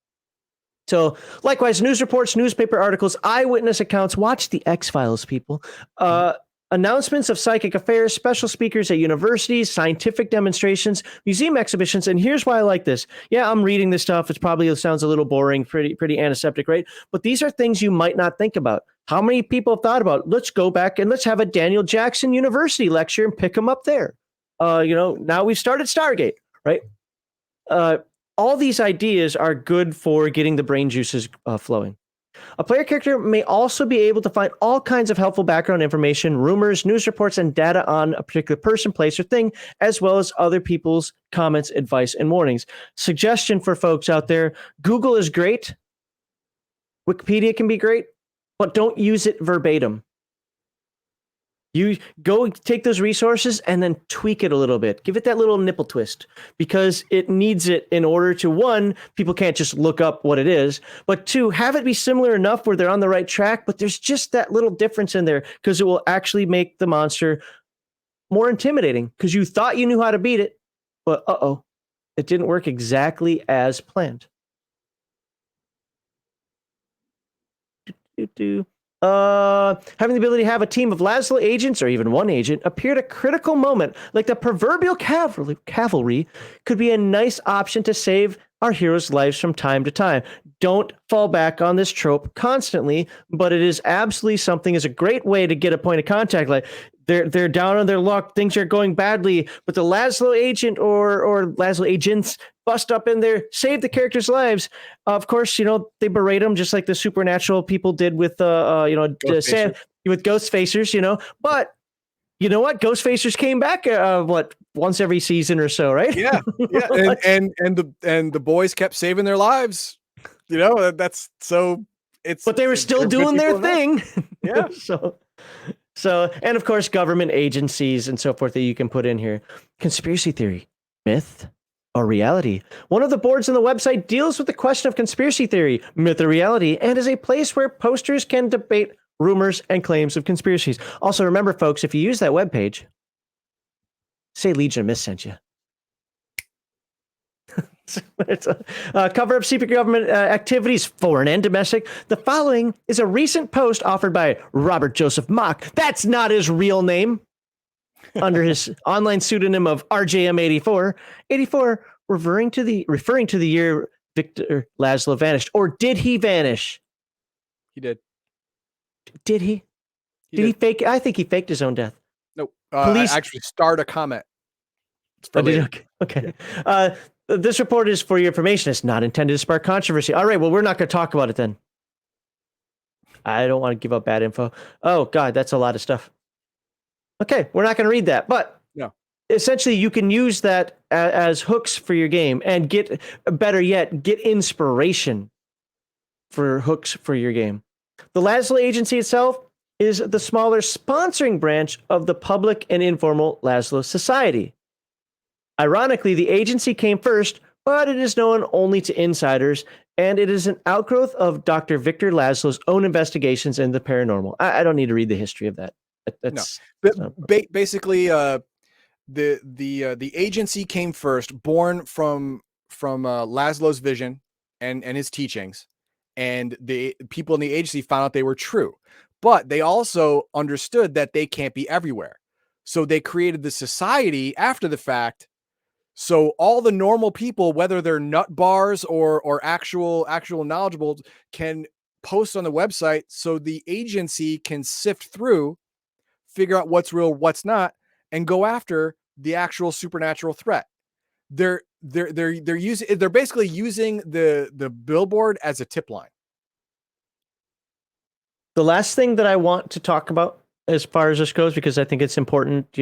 S1: So likewise, news reports, newspaper articles, eyewitness accounts, watch the X-Files, people. Announcements of psychic affairs, special speakers at universities, scientific demonstrations, museum exhibitions. And here's why I like this. Yeah, I'm reading this stuff. It probably sounds a little boring, pretty antiseptic, right? But these are things you might not think about. How many people have thought about, let's go back and let's have a Daniel Jackson University lecture and pick them up there. Now we've started Stargate, right? All these ideas are good for getting the brain juices flowing. A player character may also be able to find all kinds of helpful background information, rumors, news reports, and data on a particular person, place, or thing, as well as other people's comments, advice, and warnings. Suggestion for folks out there, Google is great. Wikipedia can be great, but don't use it verbatim. You go take those resources and then tweak it a little bit. Give it that little nipple twist because it needs it in order to, one, people can't just look up what it is, but two, have it be similar enough where they're on the right track, but there's just that little difference in there because it will actually make the monster more intimidating because you thought you knew how to beat it, but it didn't work exactly as planned. Having the ability to have a team of Laszlo agents or even one agent appear at a critical moment, like the proverbial cavalry, could be a nice option to save our heroes' lives from time to time. Don't fall back on this trope constantly, but it is absolutely something. Is a great way to get a point of contact. Like they're down on their luck, things are going badly, but the Laszlo agent or Laszlo agents bust up in there, save the characters' lives. Of course, they berate them just like the supernatural people did with with Ghost Facers, But you know what? Ghost Facers came back once every season or so, right?
S2: Yeah. and the boys kept saving their lives. That's so it's.
S1: But they were still doing their thing.
S2: Yeah.
S1: So, and of course, government agencies and so forth that you can put in here. Conspiracy theory, myth, or reality. One of the boards on the website deals with the question of conspiracy theory, myth, or reality, and is a place where posters can debate rumors and claims of conspiracies. Also, remember, folks, if you use that webpage, say Legion of Myth sent you. It's a cover of secret government activities, foreign and domestic. The following is a recent post offered by Robert Joseph Mock. That's not his real name. Under his online pseudonym of RJM84. 84 referring to the year Victor Laszlo vanished. Or did he vanish?
S2: He did.
S1: Did he? Did he fake? I think he faked his own death.
S2: No. Police actually start a comment.
S1: Okay. This report is for your information. It's not intended to spark controversy. All right, well, we're not going to talk about it then. I don't want to give up bad info. Oh, God, that's a lot of stuff. Okay, we're not going to read that. But essentially, you can use that as hooks for your game and get inspiration for hooks for your game. The Laszlo Agency itself is the smaller sponsoring branch of the public and informal Laszlo Society. Ironically, the agency came first, but it is known only to insiders, and it is an outgrowth of Dr. Victor Laszlo's own investigations into the paranormal. I don't need to read the history of that.
S2: Basically, the agency came first, born from Laszlo's vision and his teachings, and the people in the agency found out they were true, but they also understood that they can't be everywhere, so they created the society after the fact. So all the normal people, whether they're nut bars or actual knowledgeable, can post on the website so the agency can sift through, figure out what's real, what's not, and go after the actual supernatural threat. They're they're basically using the billboard as a tip line.
S1: The last thing that I want to talk about as far as this goes, because I think it's important,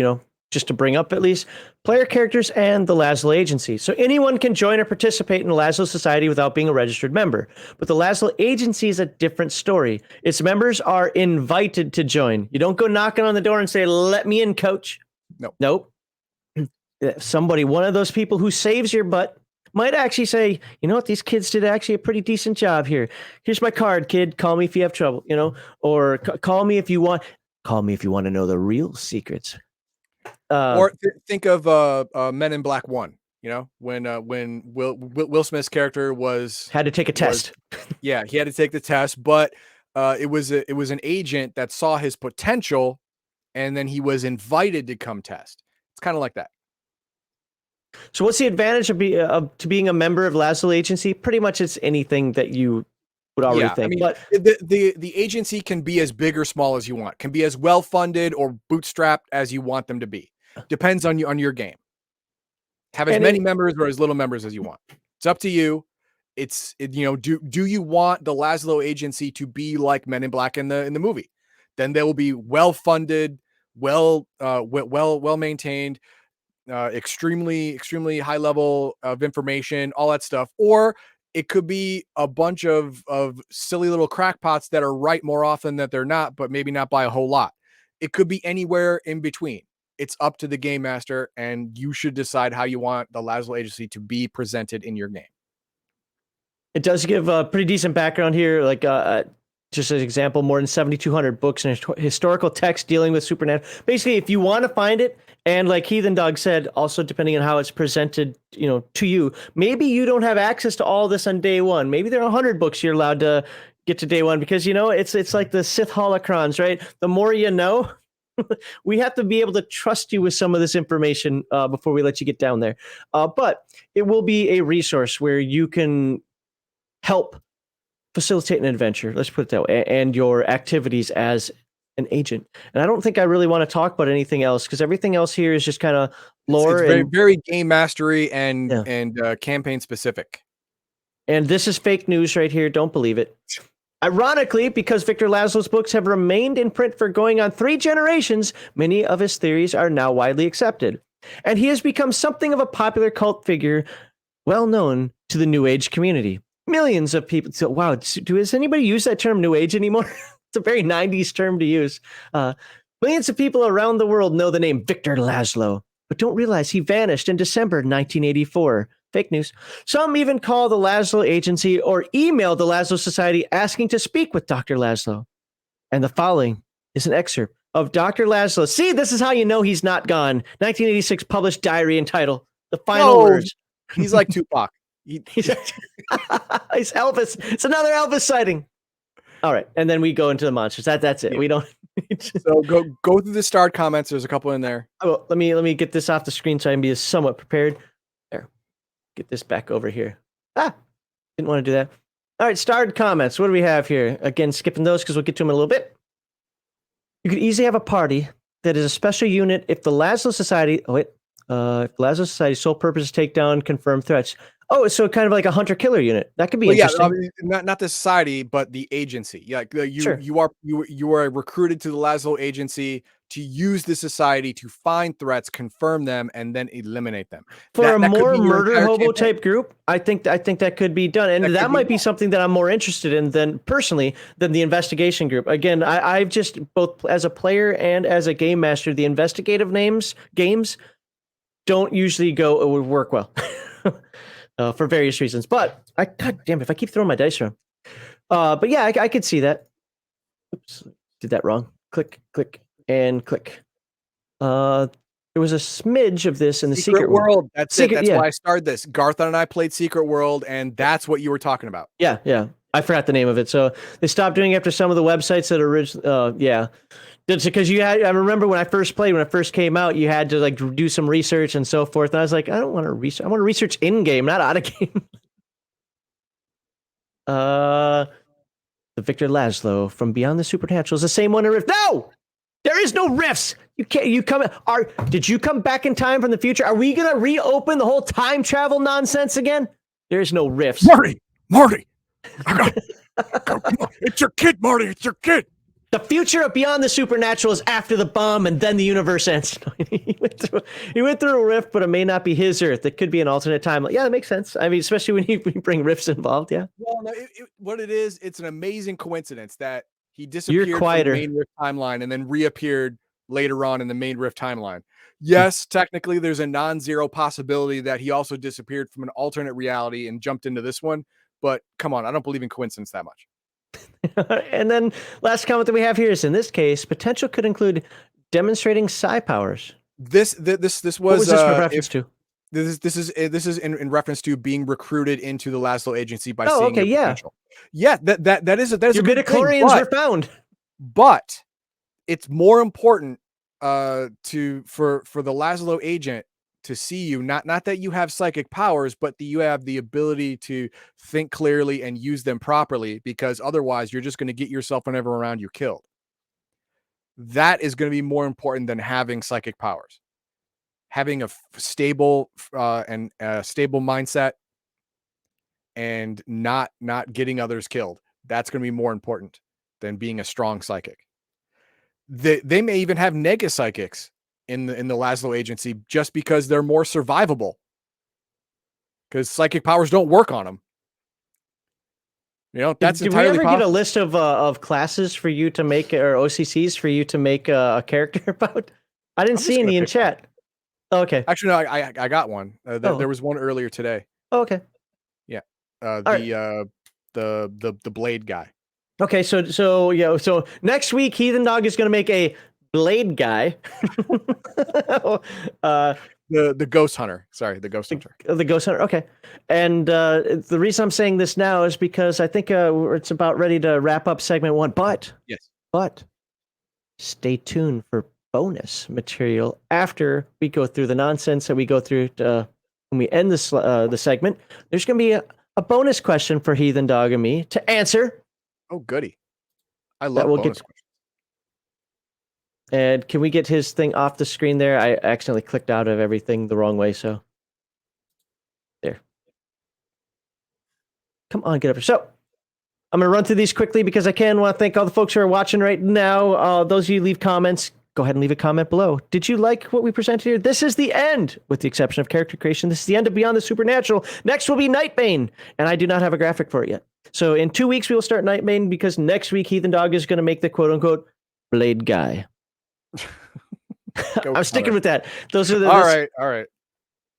S1: just to bring up at least, player characters and the Laszlo Agency. So anyone can join or participate in the Laszlo Society without being a registered member. But the Laszlo Agency is a different story. Its members are invited to join. You don't go knocking on the door and say, "Let me in, coach." Nope. Somebody, one of those people who saves your butt, might actually say, "You know what, these kids did actually a pretty decent job here. Here's my card, kid. Call me if you have trouble, or call me if you want to know the real secrets."
S2: Or think of Men in Black 1, when Will Smith's character
S1: had to take a test.
S2: Yeah, he had to take the test, but it was an agent that saw his potential, and then he was invited to come test. It's kind of like that.
S1: So what's the advantage of to being a member of Laszlo Agency? Pretty much it's anything that you would already think.
S2: I mean,
S1: but
S2: the agency can be as big or small as you want, can be as well funded or bootstrapped as you want them to be. Depends on your game. Have as many members or as little members as you want. It's up to you. Do you want the Laszlo Agency to be like Men in Black in the movie? Then they will be well funded, well maintained, extremely high level of information, all that stuff. Or it could be a bunch of silly little crackpots that are right more often than they're not, but maybe not by a whole lot. It could be anywhere in between. It's up to the game master, and you should decide how you want the Laszlo Agency to be presented in your game.
S1: It does give a pretty decent background here, like just as an example, more than 7,200 books and historical text dealing with supernatural. Basically, if you want to find it, and like Heathen Dog said, also depending on how it's presented, to you, maybe you don't have access to all this on day one. Maybe there are 100 books you're allowed to get to day one, because it's like the Sith holocrons, right? The more you know. We have to be able to trust you with some of this information before we let you get down there. But it will be a resource where you can help facilitate an adventure, let's put it that way, and your activities as an agent. And I don't think I really want to talk about anything else, because everything else here is just kind of lore.
S2: It's very game mastery and campaign specific.
S1: And this is fake news right here. Don't believe it. Ironically, because Victor Laszlo's books have remained in print for going on 3 generations, many of his theories are now widely accepted. And he has become something of a popular cult figure, well known to the New Age community. Millions of people. So, wow, does anybody use that term New Age anymore? It's a very 90s term to use. Millions of people around the world know the name Victor Laszlo, but don't realize he vanished in December 1984. Fake news. Some even call the Laszlo Agency or email the Laszlo Society asking to speak with Dr. Laszlo. And the following is an excerpt of Dr. Laszlo. See, this is how you know he's not gone. 1986 published diary entitled The Final Words.
S2: He's like Tupac.
S1: He's Elvis. It's another Elvis sighting. All right, and then we go into the monsters. That's it. We don't.
S2: So go through the starred comments. There's a couple in there.
S1: Oh, let me get this off the screen so I can be somewhat prepared. There, get this back over here. Didn't want to do that. All right, starred comments. What do we have here? Again, skipping those because we'll get to them in a little bit. You could easily have a party that is a special unit if the Laszlo Society. If the Laszlo Society's sole purpose is take down confirmed threats. Oh, so kind of like a hunter-killer unit. That could be interesting.
S2: Yeah, I mean, not the society, but the agency. Yeah, you are recruited to the Laszlo Agency to use the society to find threats, confirm them, and then eliminate them.
S1: For a more murder hobo type group, I think that could be done, and that might be something that I'm more interested in than the investigation group. Again, I've just, both as a player and as a game master, the investigative games don't usually work well. For various reasons, but God damn, if I keep throwing my dice around. But yeah, I could see that. Oops, did that wrong. Click, and click. There was a smidge of this in the Secret World.
S2: That's why I started this. Garth and I played Secret World, and that's what you were talking about.
S1: Yeah. I forgot the name of it. So they stopped doing it after some of the websites that originally, because I remember when I first came out, you had to like do some research and so forth. And I was like, I don't want to research. I want to research in game, not out of game. The Victor Laszlo from Beyond the Supernatural is the same one. No! There is no rifts. You can't. Did you come back in time from the future? Are we gonna reopen the whole time travel nonsense again? There is no rifts.
S2: Marty, come on. It's your kid, Marty. It's your kid.
S1: The future of Beyond the Supernatural is after the bomb, and then the universe ends. he went through a rift, but it may not be his Earth. It could be an alternate timeline. Yeah, that makes sense. I mean, especially when you bring rifts involved. Yeah.
S2: Well, no, what it is, it's an amazing coincidence that he disappeared
S1: You're
S2: from
S1: quieter.
S2: the main rift timeline and then reappeared later on in the main rift timeline. Yes, technically, there's a non-zero possibility that he also disappeared from an alternate reality and jumped into this one. But come on, I don't believe in coincidence that much.
S1: And then last comment that we have here is, in this case, potential could include demonstrating psi powers.
S2: This was
S1: what was this reference to?
S2: This is in reference to being recruited into the Laszlo agency by
S1: Oh,
S2: seeing
S1: okay,
S2: your potential. Yeah, that is
S1: your
S2: a good
S1: midichlorians
S2: thing,
S1: were found.
S2: But it's more important for the Laszlo agent to see you, not that you have psychic powers, but that you have the ability to think clearly and use them properly, because otherwise you're just going to get yourself and everyone around you killed. That is going to be more important than having psychic powers. Having a stable stable mindset and not getting others killed. That's going to be more important than being a strong psychic. They may even have nega psychics in the Laszlo agency just because they're more survivable. Because psychic powers don't work on them. You know, that's entirely possible.
S1: Did we ever get a list of classes for you to make, or OCCs for you to make a character about? I didn't see any in chat. Oh, okay.
S2: Actually, no, I got one. There was one earlier today.
S1: Oh, okay.
S2: Yeah.
S1: Right.
S2: The blade guy.
S1: Okay, so next week Heathen Dog is going to make a blade guy.
S2: The ghost hunter. Sorry, the ghost hunter.
S1: The ghost hunter. Okay, and the reason I'm saying this now is because I think it's about ready to wrap up segment 1. But stay tuned for bonus material after we go through the nonsense that we go through when we end the segment. There's going to be a bonus question for Heathen Dog and me to answer.
S2: Oh, goody. I love bonus questions.
S1: And can we get his thing off the screen there? I accidentally clicked out of everything the wrong way, so. There. Come on, get up here. So, I'm going to run through these quickly because I want to thank all the folks who are watching right now. Those of you who leave comments, go ahead and leave a comment below. Did you like what we presented here? This is the end, with the exception of character creation. This is the end of Beyond the Supernatural. Next will be Nightbane, and I do not have a graphic for it yet. So in 2 weeks, we will start Nightbane because next week, Heathen Dog is going to make the quote-unquote blade guy. I'm sticking with that. Those are
S2: all right.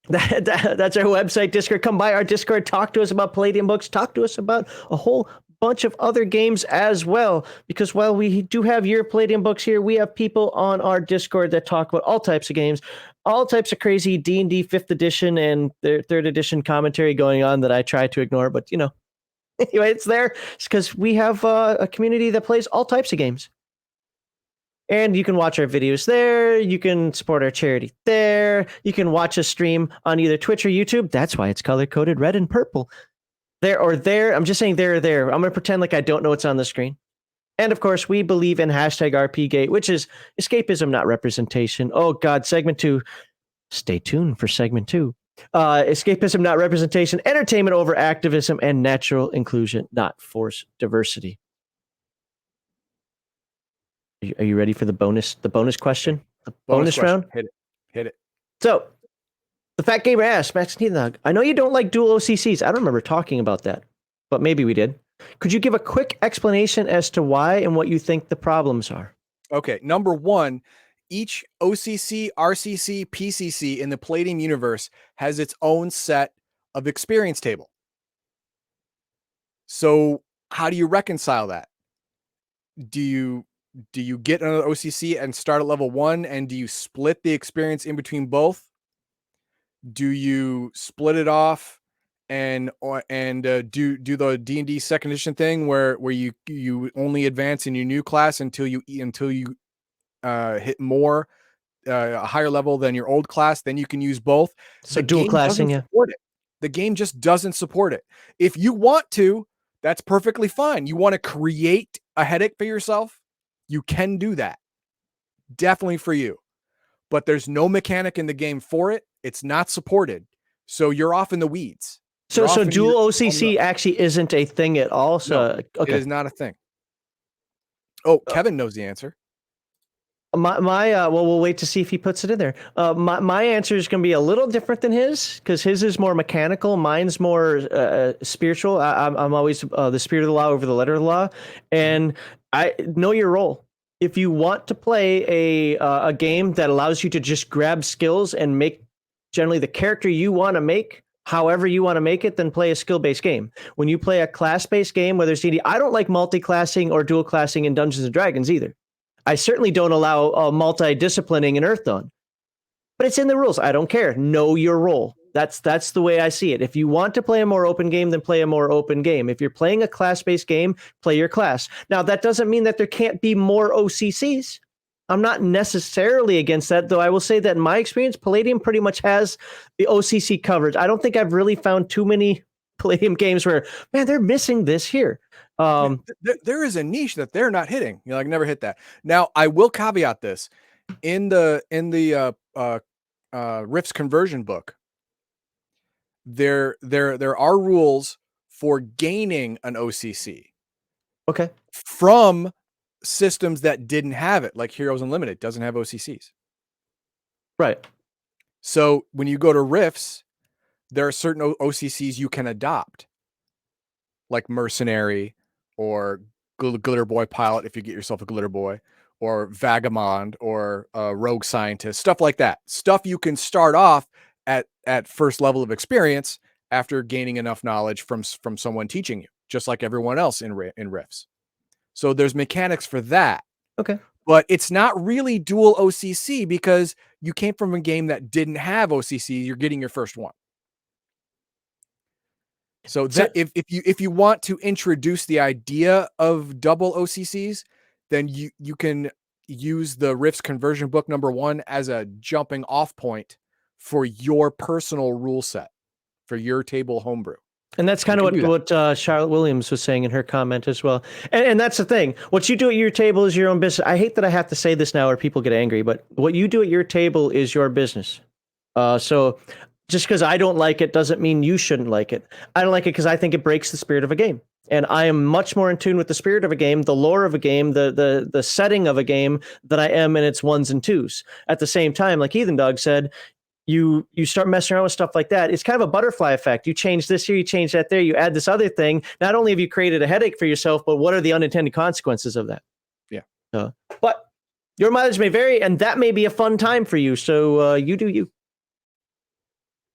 S1: That's our website, Discord. Come by our Discord. Talk to us about Palladium books. Talk to us about a whole bunch of other games as well. Because while we do have your Palladium books here, we have people on our Discord that talk about all types of games, all types of crazy D&D 5th edition and their 3rd edition commentary going on that I try to ignore. But, you know, anyway, it's there. It's because we have a community that plays all types of games. And you can watch our videos there. You can support our charity there. You can watch us stream on either Twitch or YouTube. That's why it's color-coded red and purple. There or there. I'm just saying there or there. I'm going to pretend like I don't know what's on the screen. And, of course, we believe in #RPGate, which is escapism, not representation. Oh, God, segment 2. Stay tuned for segment 2. Escapism, not representation. Entertainment over activism. And natural inclusion, not forced diversity. Are you ready for the bonus question? The bonus round?
S2: Hit it.
S1: So, the Fat Gamer asks, Max Needhog, I know you don't like dual OCCs. I don't remember talking about that, but maybe we did. Could you give a quick explanation as to why and what you think the problems are?
S2: Okay, number 1, each OCC, RCC, PCC in the Palladium universe has its own set of experience table. So, how do you reconcile that? Do you get another OCC and start at level 1, and do you split the experience in between both? Do you split it off and do the D&D 2nd edition thing where you only advance in your new class until you hit more a higher level than your old class? Then you can use both.
S1: So dual classing, yeah.
S2: The game just doesn't support it. If you want to, that's perfectly fine. You want to create a headache for yourself? You can do that. definitely for you. But there's no mechanic in the game for it. It's not supported. So you're off in the weeds.
S1: So dual OCC actually isn't a thing at all. So
S2: no,
S1: okay.
S2: it is not a thing. Oh, Kevin knows the answer.
S1: Well, we'll wait to see if he puts it in there. My answer is going to be a little different than his, because his is more mechanical. Mine's more spiritual. I'm always the spirit of the law over the letter of the law, and I know your role. If you want to play a game that allows you to just grab skills and make generally the character you want to make, however you want to make it, then play a skill-based game. When you play a class-based game, whether it's I don't like multi-classing or dual classing in Dungeons and Dragons either. I certainly don't allow multi-disciplining in Earthdawn, but it's in the rules. I don't care. Know your role. That's the way I see it. If you want to play a more open game, then play a more open game. If you're playing a class-based game, play your class. Now, that doesn't mean that there can't be more OCCs. I'm not necessarily against that, though I will say that in my experience, Palladium pretty much has the OCC coverage. I don't think I've really found too many Palladium games where, man, they're missing this here.
S2: There is a niche that they're not hitting. Never hit that. Now, I will caveat this in the Rift's conversion book. There are rules for gaining an OCC.
S1: Okay.
S2: From systems that didn't have it, like Heroes Unlimited doesn't have OCCs.
S1: Right.
S2: So when you go to Rifts, there are certain OCCs you can adopt, like Mercenary or Glitter Boy Pilot if you get yourself a Glitter Boy, or Vagabond or Rogue Scientist, stuff like that. Stuff you can start off at first level of experience after gaining enough knowledge from someone teaching you, just like everyone else in Rifts. So there's mechanics for that.
S1: Okay.
S2: But it's not really dual OCC because you came from a game that didn't have OCC. You're getting your first one. So that if you want to introduce the idea of double OCCs, then you can use the Rift's conversion book #1 as a jumping off point for your personal rule set for your table homebrew.
S1: And that's kind of what Charlotte Williams was saying in her comment as well. And that's the thing. What you do at your table is your own business. I hate that I have to say this now or people get angry, but what you do at your table is your business. So just because I don't like it doesn't mean you shouldn't like it. I don't like it because I think it breaks the spirit of a game. And I am much more in tune with the spirit of a game, the lore of a game, the setting of a game than I am in its ones and twos. At the same time, like Heathen Dog said, you start messing around with stuff like that. It's kind of a butterfly effect. You change this here, you change that there, you add this other thing. Not only have you created a headache for yourself, but what are the unintended consequences of that?
S2: Yeah.
S1: But your mileage may vary, and that may be a fun time for you. So you do you.